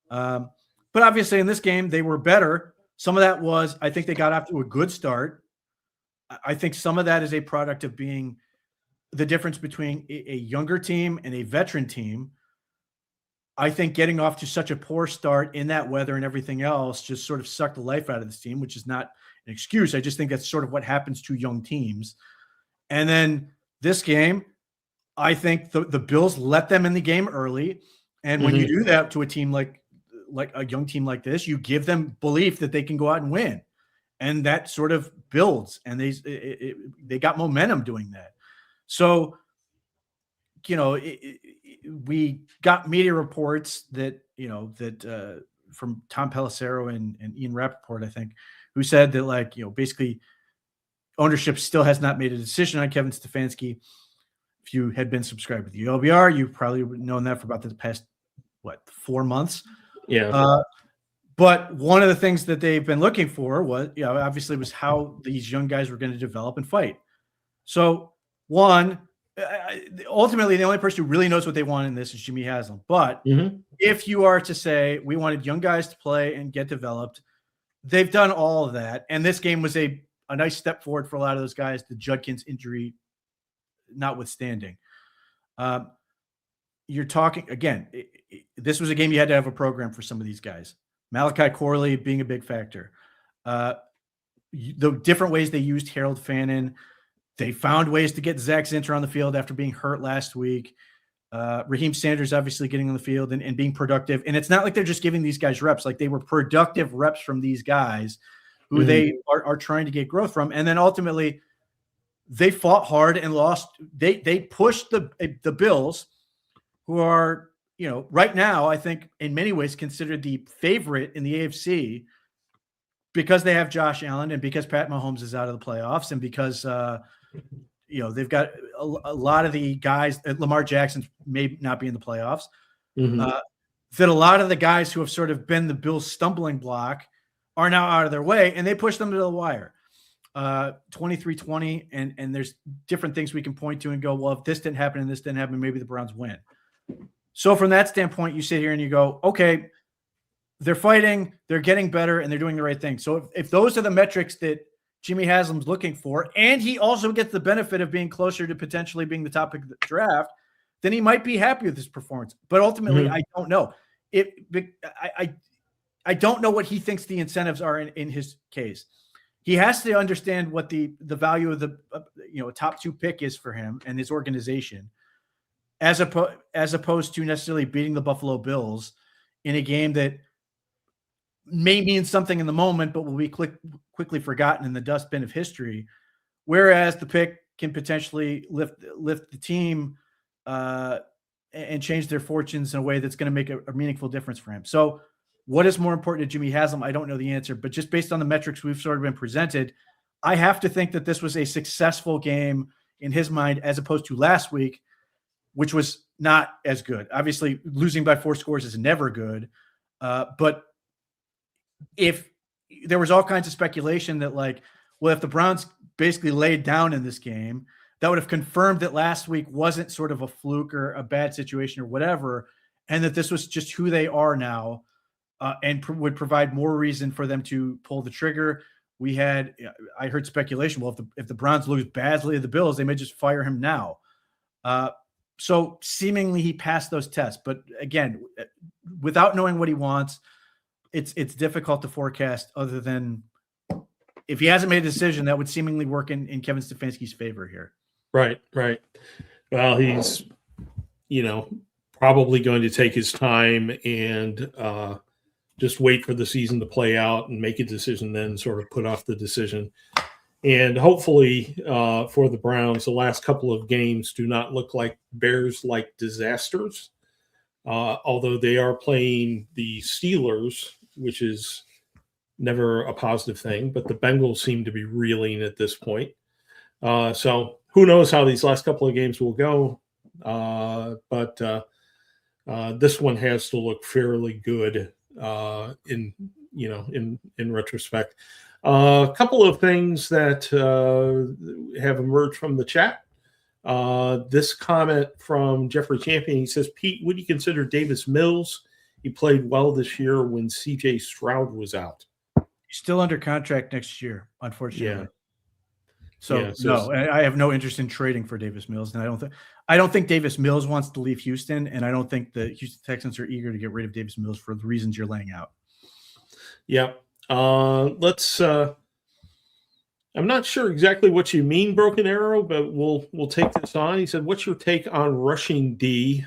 But obviously in this game, they were better. Some of that was, I think they got off to a good start. I think some of that is a product of being the difference between a younger team and a veteran team. I think getting off to such a poor start in that weather and everything else just sort of sucked the life out of this team, which is not an excuse. I just think that's sort of what happens to young teams. And then this game, I think the Bills let them in the game early. And when you do that to a team like a young team like this, you give them belief that they can go out and win. And that sort of builds. And they got momentum doing that. So, we got media reports that from Tom Pelissero and Ian Rappaport, I think, who said that basically ownership still has not made a decision on Kevin Stefanski. If you had been subscribed with the OBR, you probably would have known that for about the past, 4 months. Yeah. But one of the things that they've been looking for was, obviously was how these young guys were going to develop and fight. So ultimately, the only person who really knows what they want in this is Jimmy Haslam. But if you are to say we wanted young guys to play and get developed, they've done all of that. And this game was a nice step forward for a lot of those guys, the Judkins injury notwithstanding. You're talking, again, this was a game you had to have a program for some of these guys. Malachi Corley being a big factor. The different ways they used Harold Fannin. They found ways to get Zach Zinter on the field after being hurt last week. Raheem Sanders obviously getting on the field and being productive. And it's not like they're just giving these guys reps. Like they were productive reps from these guys who they are trying to get growth from. And then ultimately they fought hard and lost. They pushed the Bills, who are, right now, I think in many ways considered the favorite in the AFC, because they have Josh Allen and because Pat Mahomes is out of the playoffs and because they've got a lot of the guys. Lamar Jackson may not be in the playoffs. Mm-hmm. That a lot of the guys who have sort of been the Bills' stumbling block are now out of their way, and they push them to the wire. 23-20, and there's different things we can point to and go, well, if this didn't happen and this didn't happen, maybe the Browns win. So from that standpoint, you sit here and you go, okay, they're fighting, they're getting better, and they're doing the right thing. So if those are the metrics that Jimmy Haslam's looking for, and he also gets the benefit of being closer to potentially being the top pick of the draft, then he might be happy with his performance. But ultimately, I don't know. I don't know what he thinks the incentives are in his case. He has to understand what the value of the top 2 pick is for him and his organization, as opposed to necessarily beating the Buffalo Bills in a game that may mean something in the moment, but will be quickly forgotten in the dustbin of history. Whereas the pick can potentially lift the team and change their fortunes in a way that's going to make a meaningful difference for him. So what is more important to Jimmy Haslam? I don't know the answer, but just based on the metrics we've sort of been presented, I have to think that this was a successful game in his mind, as opposed to last week, which was not as good. Obviously, losing by 4 scores is never good. But if there was all kinds of speculation that if the Browns basically laid down in this game, that would have confirmed that last week wasn't sort of a fluke or a bad situation or whatever, and that this was just who they are now, and would provide more reason for them to pull the trigger. I heard speculation, well, if the Browns lose badly to the Bills, they may just fire him now. So seemingly he passed those tests. But again, without knowing what he wants, it's difficult to forecast, other than if he hasn't made a decision, that would seemingly work in Kevin Stefanski's favor here. Right. Well, he's, probably going to take his time and just wait for the season to play out and make a decision, then sort of put off the decision. And hopefully for the Browns, the last couple of games do not look like Bears-like disasters, although they are playing the Steelers, which is never a positive thing, but the Bengals seem to be reeling at this point. So who knows how these last couple of games will go, but this one has to look fairly good in retrospect. A couple of things that have emerged from the chat. This comment from Jeffrey Champion, he says, Pete, would you consider Davis Mills? He played well this year when CJ Stroud was out. He's still under contract next year, unfortunately. Yeah. No, I have no interest in trading for Davis Mills, and I don't think Davis Mills wants to leave Houston, and I don't think the Houston Texans are eager to get rid of Davis Mills for the reasons you're laying out. Yeah. Let's. I'm not sure exactly what you mean, Broken Arrow, but we'll take this on. He said, "What's your take on rushing D?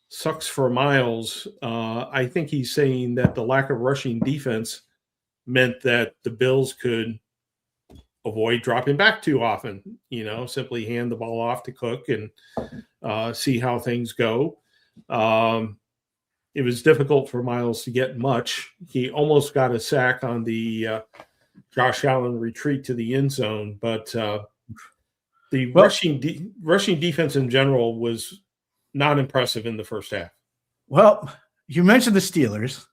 Sucks for Miles." I think he's saying that the lack of rushing defense meant that the Bills could avoid dropping back too often, simply hand the ball off to Cook and see how things go. It was difficult for Miles to get much. He almost got a sack on the Josh Allen retreat to the end zone, but the rushing defense in general was not impressive in the first half. Well, you mentioned the Steelers.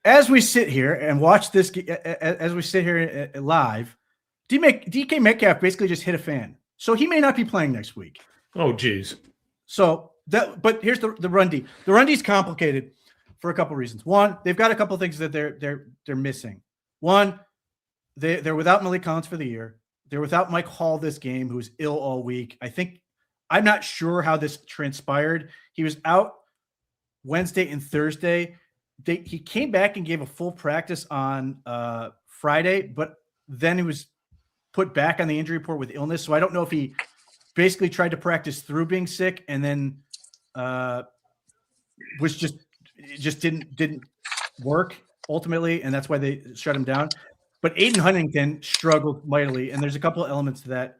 As we sit here and watch this, as we sit here live, DK Metcalf basically just hit a fan. So he may not be playing next week. Oh, geez. So but here's the run D. The run D is complicated for a couple reasons. One, they've got a couple things that they're missing. One, they're without Malik Collins for the year. They're without Mike Hall this game, who's ill all week. I'm not sure how this transpired. He was out Wednesday and Thursday. He came back and gave a full practice on Friday, but then he was put back on the injury report with illness. So I don't know if he basically tried to practice through being sick and then was just didn't work ultimately, and that's why they shut him down. But Aiden Huntington struggled mightily, and there's a couple of elements to that.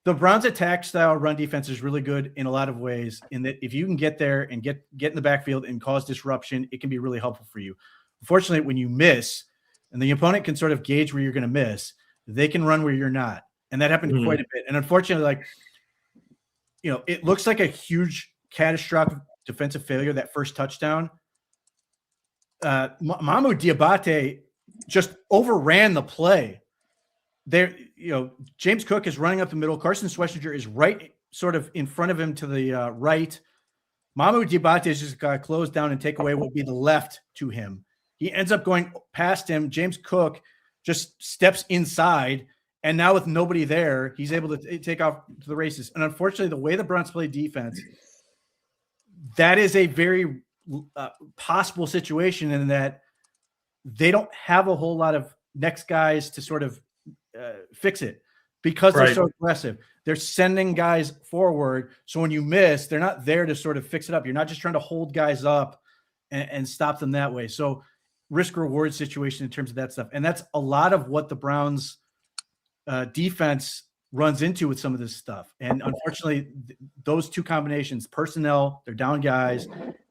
The Browns' attack style run defense is really good in a lot of ways, in that if you can get there and get in the backfield and cause disruption, it can be really helpful for you. Unfortunately, when you miss, and the opponent can sort of gauge where you're going to miss. They can run where you're not. And that happened quite a bit. And unfortunately, like, it looks like a huge catastrophic defensive failure, that first touchdown. Mamu Diabate just overran the play. There, James Cook is running up the middle. Carson Schlesinger is right sort of in front of him to the right. Mamu Diabate is just got to close down and take away what would be the left to him. He ends up going past him. James Cook just steps inside, and now with nobody there, he's able to take off to the races. And unfortunately, the way the Browns play defense, that is a very possible situation in that they don't have a whole lot of next guys to sort of fix it because they're so aggressive. They're sending guys forward. So when you miss, they're not there to sort of fix it up. You're not just trying to hold guys up and stop them that way. So risk reward situation in terms of that stuff. And that's a lot of what the Browns defense runs into with some of this stuff. And unfortunately, those two combinations, personnel, they're down guys,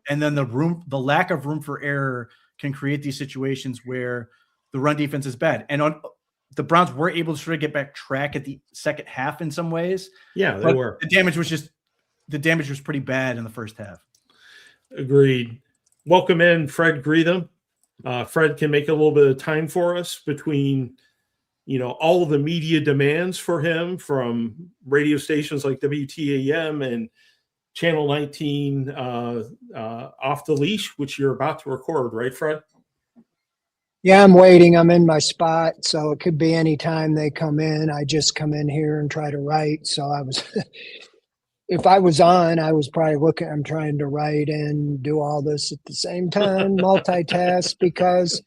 and then the lack of room for error can create these situations where the run defense is bad. And the Browns were able to sort of get back track at the second half in some ways. Yeah, they were. The damage was pretty bad in the first half. Agreed. Welcome in Fred Greetham. Fred can make a little bit of time for us between, all of the media demands for him from radio stations like WTAM and Channel 19 Off the Leash, which you're about to record, right, Fred? Yeah, I'm waiting. I'm in my spot, so it could be any time they come in. I just come in here and try to write. So I was, if I was on, I was probably I'm trying to write and do all this at the same time, multitask, because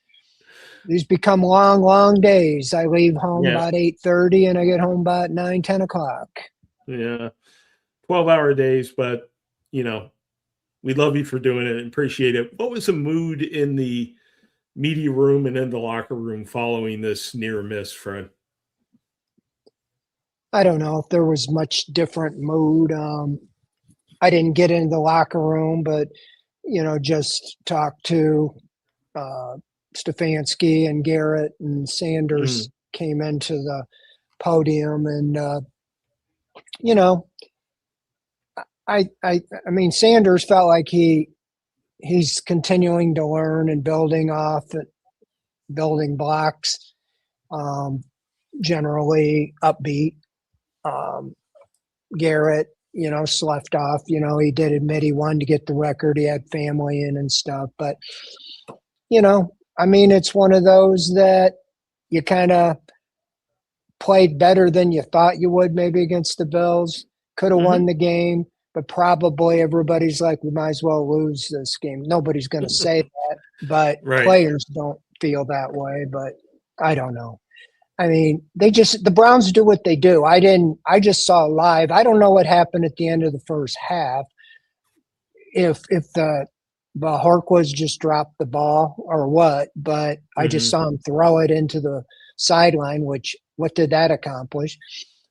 these become long, long days. I leave home about 8:30 and I get home about 9, 10 o'clock. Yeah, 12-hour days, but, we love you for doing it and appreciate it. What was the mood in the media room and in the locker room following this near miss, Fred? I don't know if there was much different mood. I didn't get into the locker room, but, just talked to Stefanski and Garrett, and Sanders came into the podium, and, I mean, Sanders felt like he's continuing to learn and building blocks, generally upbeat. Garrett, slept off. He did admit he wanted to get the record. He had family in and stuff. But, I mean, it's one of those that you kind of played better than you thought you would maybe against the Bills. Could have won the game. But probably everybody's like, we might as well lose this game. Nobody's going to say that, but players don't feel that way. But I don't know. I mean, the Browns do what they do. I just saw live. I don't know what happened at the end of the first half. If the Horquez just dropped the ball or what, but I just saw him throw it into the sideline, which what did that accomplish?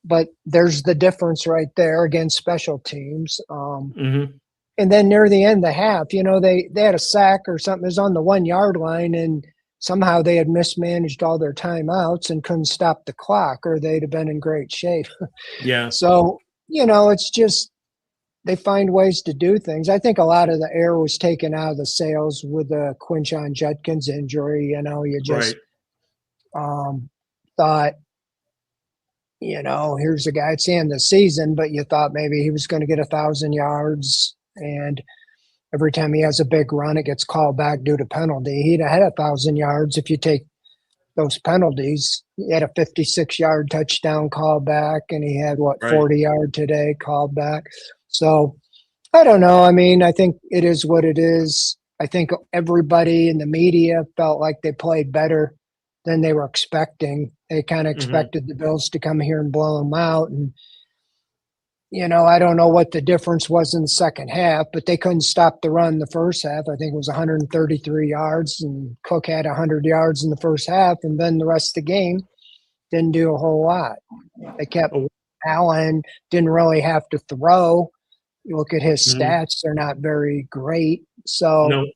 But there's the difference right there against special teams. And then near the end of the half, they had a sack or something. It was on the 1 yard line, and somehow they had mismanaged all their timeouts and couldn't stop the clock, or they'd have been in great shape. Yeah. So, it's just they find ways to do things. I think a lot of the air was taken out of the sails with the Quinshon Judkins injury. You just thought, here's a guy at the end of the season, but you thought maybe he was going to get 1,000 yards. And every time he has a big run, it gets called back due to penalty. He'd have had 1,000 yards if you take those penalties. He had a 56-yard touchdown called back, and he had, 40-yard today called back. So I don't know. I mean, I think it is what it is. I think everybody in the media felt like they played better than they were expecting. They kind of expected the Bills to come here and blow them out. And, I don't know what the difference was in the second half, but they couldn't stop the run the first half. I think it was 133 yards, and Cook had 100 yards in the first half. And then the rest of the game didn't do a whole lot. They kept Allen, didn't really have to throw. You look at his stats, they're not very great. So,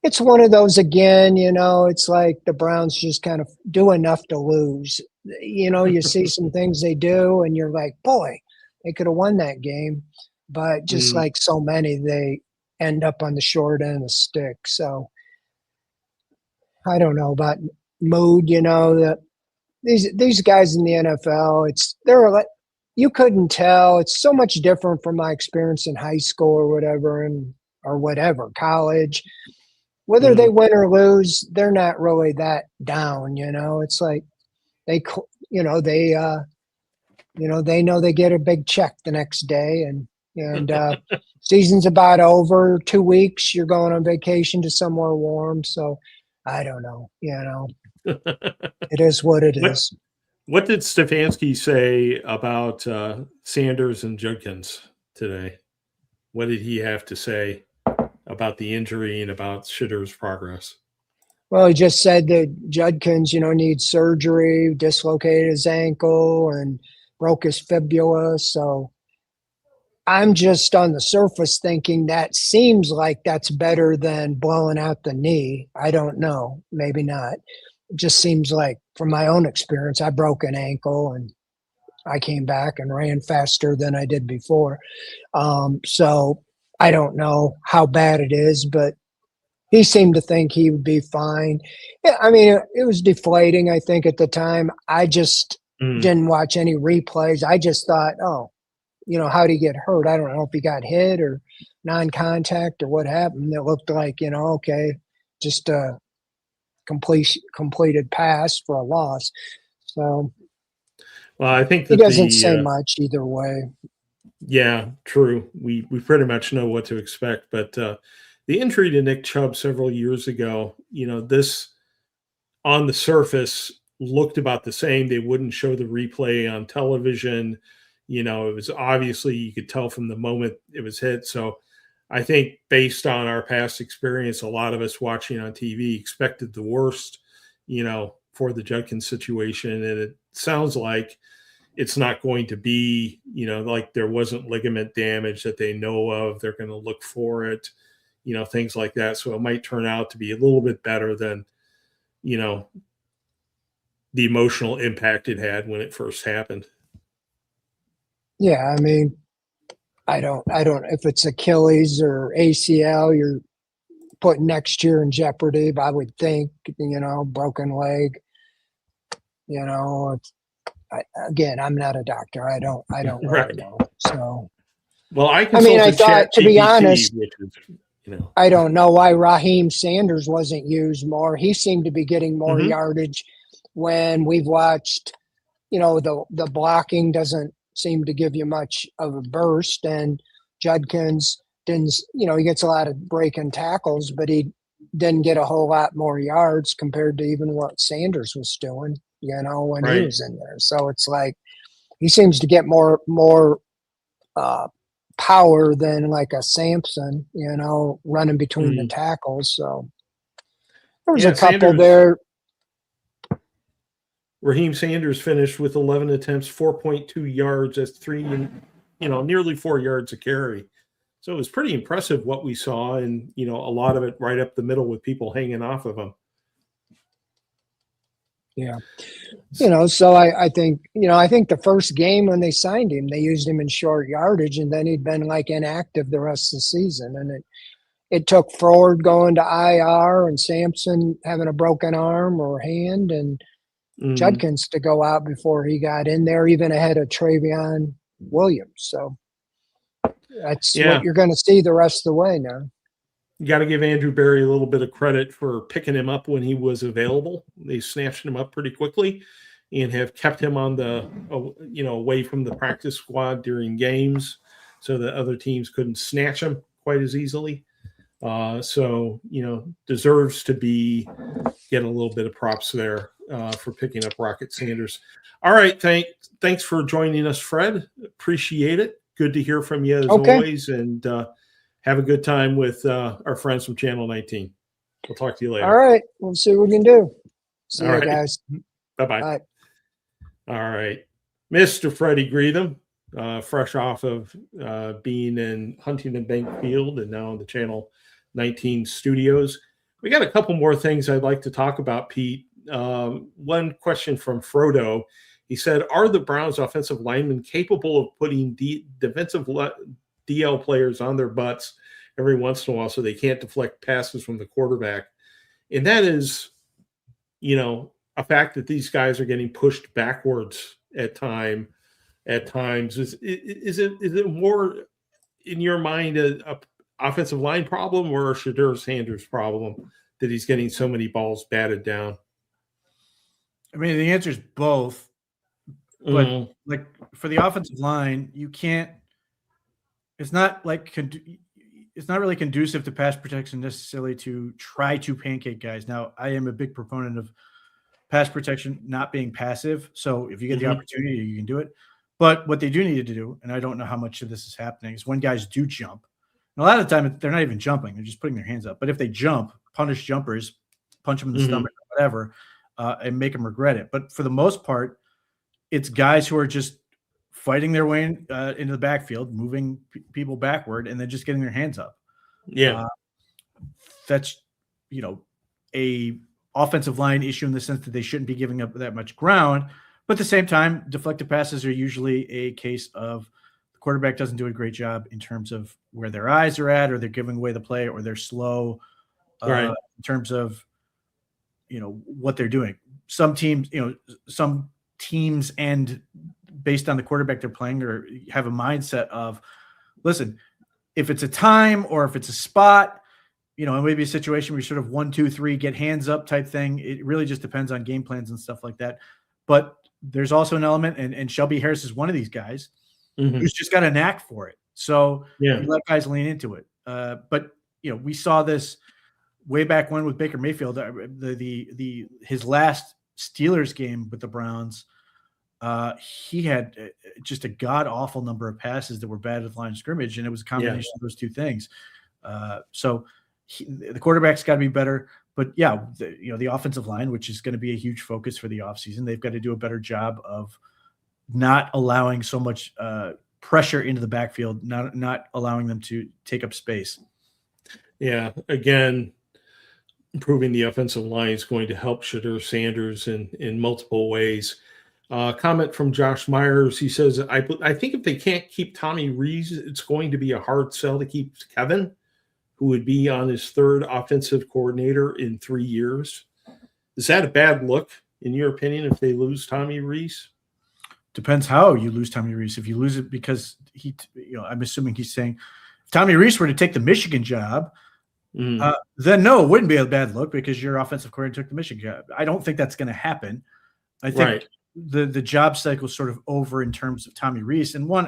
it's one of those again, it's like the Browns just kind of do enough to lose. You see some things they do and you're like, boy, they could have won that game. But just like so many, they end up on the short end of the stick. So I don't know about mood, that these guys in the NFL, they're like, you couldn't tell. It's so much different from my experience in high school or whatever, college. Whether they win or lose, they're not really that down. It's like they know they get a big check the next day, and season's about over. 2 weeks, you're going on vacation to somewhere warm. So I don't know. It is what it is. What did Stefanski say about Sanders and Judkins today? What did he have to say about the injury and about Shitter's progress? Well, he just said that Judkins, needs surgery, dislocated his ankle, and broke his fibula. So I'm just on the surface thinking that seems like that's better than blowing out the knee. I don't know. Maybe not. It just seems like, from my own experience, I broke an ankle and I came back and ran faster than I did before. So I don't know how bad it is, but he seemed to think he would be fine. Yeah, I mean, it was deflating, I think, at the time. I just didn't watch any replays. I just thought, how did he get hurt? I don't know if he got hit or non-contact or what happened. It looked like, okay, just a completed pass for a loss. So, well, I think that he doesn't say much either way. Yeah, true. We pretty much know what to expect, but the injury to Nick Chubb several years ago, this on the surface looked about the same. They wouldn't show the replay on television. It was obviously, you could tell from the moment it was hit. So I think based on our past experience, a lot of us watching on TV expected the worst, for the Judkins situation. And it sounds like it's not going to be, like there wasn't ligament damage that they know of. They're going to look for it, things like that. So it might turn out to be a little bit better than, the emotional impact it had when it first happened. Yeah, I mean, I don't if it's Achilles or ACL, you're putting next year in jeopardy, but I would think, broken leg, again, I'm not a doctor. I don't really Right. know. So, well, I thought, to be honest, which is, I don't know why Raheem Sanders wasn't used more. He seemed to be getting more yardage when we've watched, the blocking doesn't seem to give you much of a burst, and Judkins didn't, he gets a lot of breaking tackles, but he didn't get a whole lot more yards compared to even what Sanders was doing, when he was in there. So it's like he seems to get more power than like a Sampson, running between the tackles. So there was a couple there. Raheem Sanders finished with 11 attempts, 4.2 yards. That's nearly 4 yards a carry. So it was pretty impressive what we saw, and a lot of it right up the middle with people hanging off of him. Yeah. So I think, I think the first game when they signed him, they used him in short yardage, and then he'd been like inactive the rest of the season. And it took Ford going to IR and Sampson having a broken arm or hand, and Judkins to go out before he got in there, even ahead of Travion Williams. So that's what you're going to see the rest of the way now. You got to give Andrew Berry a little bit of credit for picking him up when he was available. They snatched him up pretty quickly and have kept him on the, away from the practice squad during games so that other teams couldn't snatch him quite as easily. So, deserves to get a little bit of props there for picking up Rocket Sanders. All right. Thanks for joining us, Fred. Appreciate it. Good to hear from you as always. And have a good time with our friends from Channel 19. We'll talk to you later. All right. We'll see what we can do. See you guys. Bye-bye. Bye. All right. Mr. Freddie Greetham, fresh off of being in Huntington Bank Field and now in the Channel 19 studios. We got a couple more things I'd like to talk about, Pete. One question from Frodo. He said, are the Browns offensive linemen capable of putting defensive DL players on their butts every once in a while so they can't deflect passes from the quarterback? And that is, a fact that these guys are getting pushed backwards at times. Is it more, in your mind, a offensive line problem or a Shedeur Sanders problem that he's getting so many balls batted down? I mean, the answer is both. But like for the offensive line, you can't. It's not really conducive to pass protection necessarily to try to pancake guys. Now, I am a big proponent of pass protection not being passive. So if you get the opportunity, you can do it. But what they do need to do, and I don't know how much of this is happening, is when guys do jump. And a lot of the time, they're not even jumping; they're just putting their hands up. But if they jump, punish jumpers, punch them in the stomach, or whatever, and make them regret it. But for the most part, it's guys who are just fighting their way into the backfield, moving people backward, and then just getting their hands up. Yeah. That's, a offensive line issue in the sense that they shouldn't be giving up that much ground. But at the same time, deflected passes are usually a case of the quarterback doesn't do a great job in terms of where their eyes are at, or they're giving away the play, or they're slow in terms of, what they're doing. Some teams and based on the quarterback they're playing or have a mindset of, listen, if it's a time or if it's a spot, it may be a situation where you sort of 1, 2, 3, get hands up type thing. It really just depends on game plans and stuff like that. But there's also an element, and Shelby Harris is one of these guys who's just got a knack for it. So you let guys lean into it. But we saw this way back when with Baker Mayfield, his last Steelers game with the Browns. He had just a god awful number of passes that were bad at the line of scrimmage, and it was a combination of those two things. So the quarterback's got to be better, but the offensive line, which is going to be a huge focus for the offseason, they've got to do a better job of not allowing so much pressure into the backfield, not allowing them to take up space. Yeah, again, improving the offensive line is going to help Shedeur Sanders in multiple ways. Comment from Josh Myers. He says, I think if they can't keep Tommy Rees, it's going to be a hard sell to keep Kevin, who would be on his third offensive coordinator in 3 years. Is that a bad look, in your opinion, if they lose Tommy Rees? Depends how you lose Tommy Rees. If you lose it because I'm assuming he's saying if Tommy Rees were to take the Michigan job, then no, it wouldn't be a bad look because your offensive coordinator took the Michigan job. I don't think that's going to happen. I think the job cycle is sort of over in terms of Tommy Rees. And one,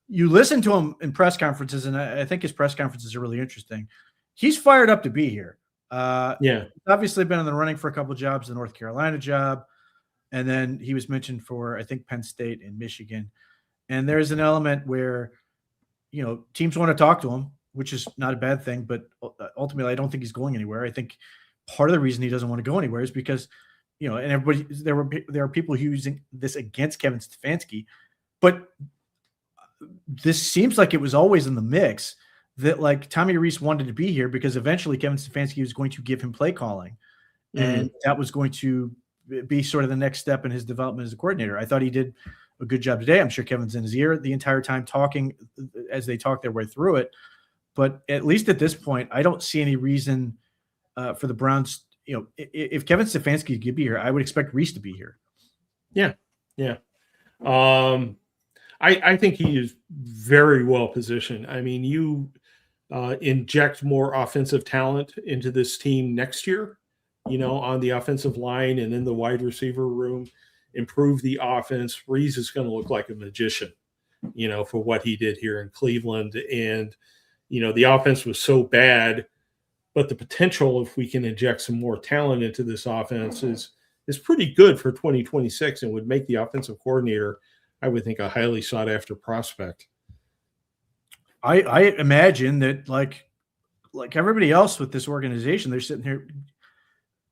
you listen to him in press conferences, and I think his press conferences are really interesting. He's fired up to be here. He's obviously been in the running for a couple of jobs, the North Carolina job, and then he was mentioned for, I think, Penn State and Michigan. And there's an element where, teams want to talk to him, which is not a bad thing, but ultimately I don't think he's going anywhere. I think part of the reason he doesn't want to go anywhere is because, and everybody, there are people using this against Kevin Stefanski, but this seems like it was always in the mix that like Tommy Rees wanted to be here because eventually Kevin Stefanski was going to give him play calling, and that was going to be sort of the next step in his development as a coordinator. I thought he did a good job today. I'm sure Kevin's in his ear the entire time talking as they talk their way through it. But at least at this point, I don't see any reason for the Browns. If Kevin Stefanski could be here, I would expect Rees to be here. Yeah. I think he is very well positioned. I mean, you inject more offensive talent into this team next year, on the offensive line and in the wide receiver room, improve the offense. Rees is going to look like a magician, for what he did here in Cleveland. And, the offense was so bad, but the potential, if we can inject some more talent into this offense, is pretty good for 2026 and would make the offensive coordinator, I would think, a highly sought after prospect. I imagine that like everybody else with this organization, they're sitting here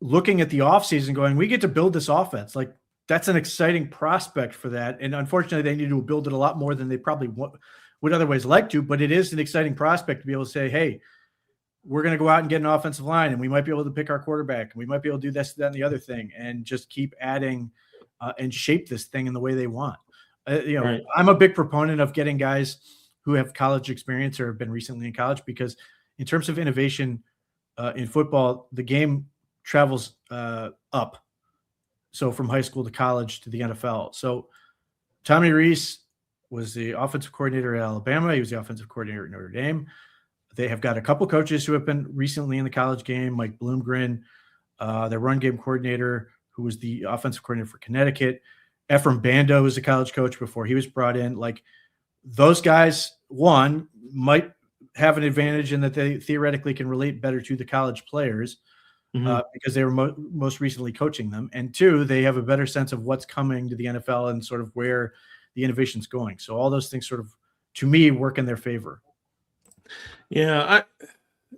looking at the offseason going, we get to build this offense. Like that's an exciting prospect for that. And unfortunately they need to build it a lot more than they probably would otherwise like to, but it is an exciting prospect to be able to say, hey, we're going to go out and get an offensive line, and we might be able to pick our quarterback, and we might be able to do this, that, and the other thing, and just keep adding and shape this thing in the way they want. Right. I'm a big proponent of getting guys who have college experience or have been recently in college, because in terms of innovation in football, the game travels up. So from high school to college to the NFL. So Tommy Rees was the offensive coordinator at Alabama. He was the offensive coordinator at Notre Dame. They have got a couple coaches who have been recently in the college game, Mike Bloomgren, their run game coordinator, who was the offensive coordinator for Connecticut. Ephraim Bando was a college coach before he was brought in. Like, those guys, one, might have an advantage in that they theoretically can relate better to the college players because they were most recently coaching them. And two, they have a better sense of what's coming to the NFL and sort of where the innovation's going. So all those things sort of, to me, work in their favor. Yeah,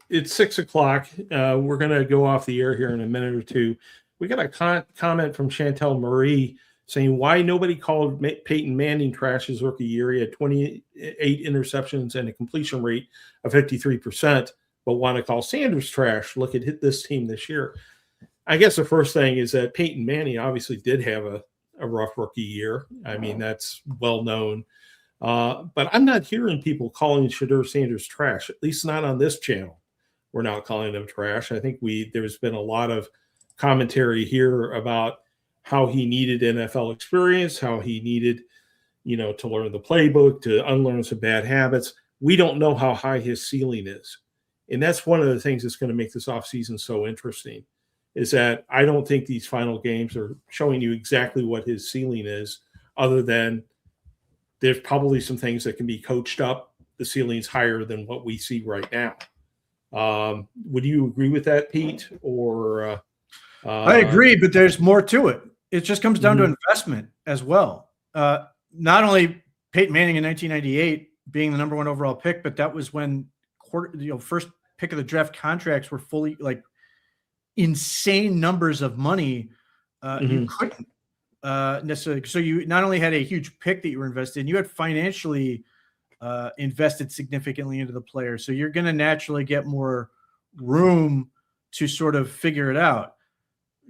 it's 6:00. We're going to go off the air here in a minute or two. We got a comment from Chantel Marie saying, why nobody called Peyton Manning trash his rookie year. He had 28 interceptions and a completion rate of 53%, but want to call Sanders trash. Look at this team this year. I guess the first thing is that Peyton Manning obviously did have a rough rookie year. I mean, that's well known. But I'm not hearing people calling Shedeur Sanders trash, at least not on this channel. We're not calling him trash. I think there's been a lot of commentary here about how he needed NFL experience, how he needed, to learn the playbook, to unlearn some bad habits. We don't know how high his ceiling is. And that's one of the things that's going to make this offseason so interesting, is that I don't think these final games are showing you exactly what his ceiling is, other than there's probably some things that can be coached up. The ceiling's higher than what we see right now. Would you agree with that, Pete? Or I agree, but there's more to it. It just comes down to investment as well. Not only Peyton Manning in 1998 being the number one overall pick, but that was when first pick of the draft contracts were fully, like, insane numbers of money. You couldn't necessarily. So you not only had a huge pick that you were invested in, you had financially invested significantly into the player. So you're going to naturally get more room to sort of figure it out.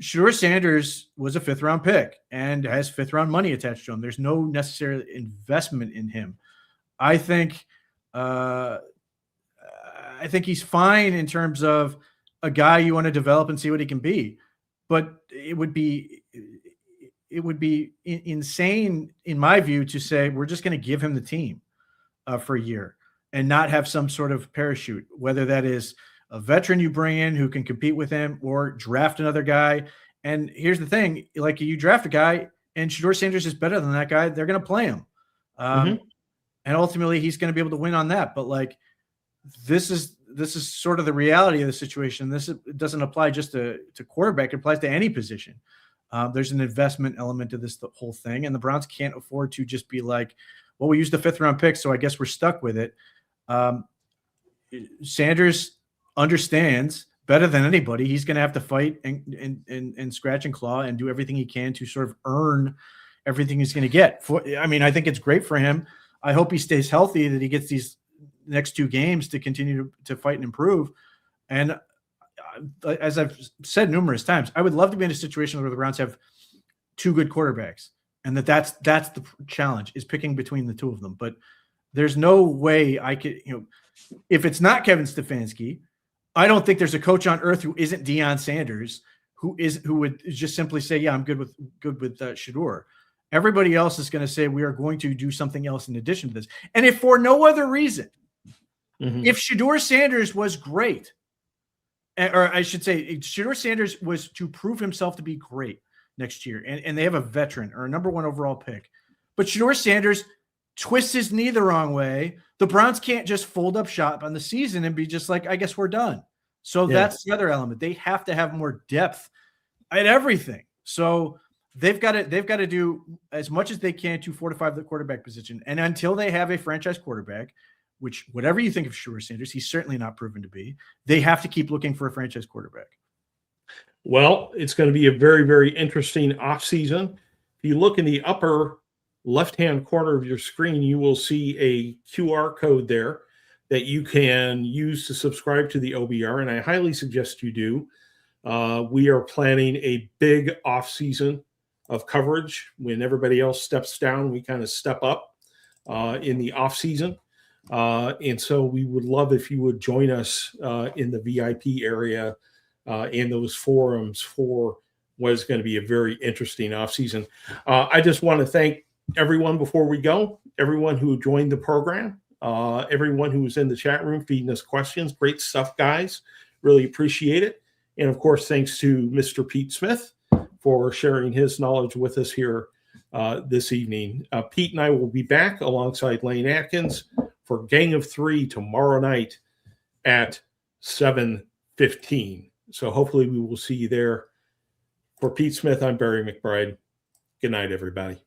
Shedeur Sanders was a 5th round pick and has 5th round money attached to him. There's no necessary investment in him. I think he's fine in terms of a guy you want to develop and see what he can be, but it would be insane, in my view, to say we're just going to give him the team for a year and not have some sort of parachute, whether that is a veteran you bring in who can compete with him or draft another guy. And here's the thing, like, you draft a guy and Shedeur Sanders is better than that guy, they're going to play him. And ultimately he's going to be able to win on that. But, like, this is sort of the reality of the situation. It doesn't apply just to quarterback. It applies to any position. There's an investment element to the whole thing. And the Browns can't afford to just be like, well, we used the 5th round pick, so I guess we're stuck with it. Sanders understands better than anybody he's going to have to fight and scratch and claw and do everything he can to sort of earn everything he's going to get. I think it's great for him. I hope he stays healthy, that he gets these next 2 games to continue to fight and improve. And as I've said numerous times, I would love to be in a situation where the Browns have 2 good quarterbacks, and that's the challenge, is picking between the 2 of them. But there's no way I could, if it's not Kevin Stefanski, I don't think there's a coach on earth who isn't Deion Sanders who would just simply say, yeah, I'm good with Shedeur. Everybody else is going to say, we are going to do something else in addition to this. And if for no other reason, if Shedeur Sanders was great, or I should say Shedeur Sanders was to prove himself to be great next year, and they have a veteran or a number 1 overall pick, but Shedeur Sanders twists his knee the wrong way, the Browns can't just fold up shop on the season and be just like, I guess we're done. So that's the other element. They have to have more depth at everything. So they've got to do as much as they can to fortify the quarterback position. And until they have a franchise quarterback, which, whatever you think of Shedeur Sanders, he's certainly not proven to be, they have to keep looking for a franchise quarterback. Well, it's going to be a very, very interesting offseason. If you look in the upper left-hand corner of your screen, you will see a QR code there. that you can use to subscribe to the OBR, and I highly suggest you do. We are planning a big off season of coverage. When everybody else steps down, we kind of step up in the off season. And so we would love if you would join us in the VIP area in those forums for what is going to be a very interesting off season. I just want to thank everyone before we go, everyone who joined the program, everyone who was in the chat room feeding us questions. Great stuff, guys. Really appreciate it. And of course, thanks to Mr. Pete Smith for sharing his knowledge with us here this evening. Pete and I will be back alongside Lane Atkins for Gang of Three tomorrow night at 7:15. So hopefully we will see you there. For Pete Smith, I'm Barry McBride. Good night, everybody.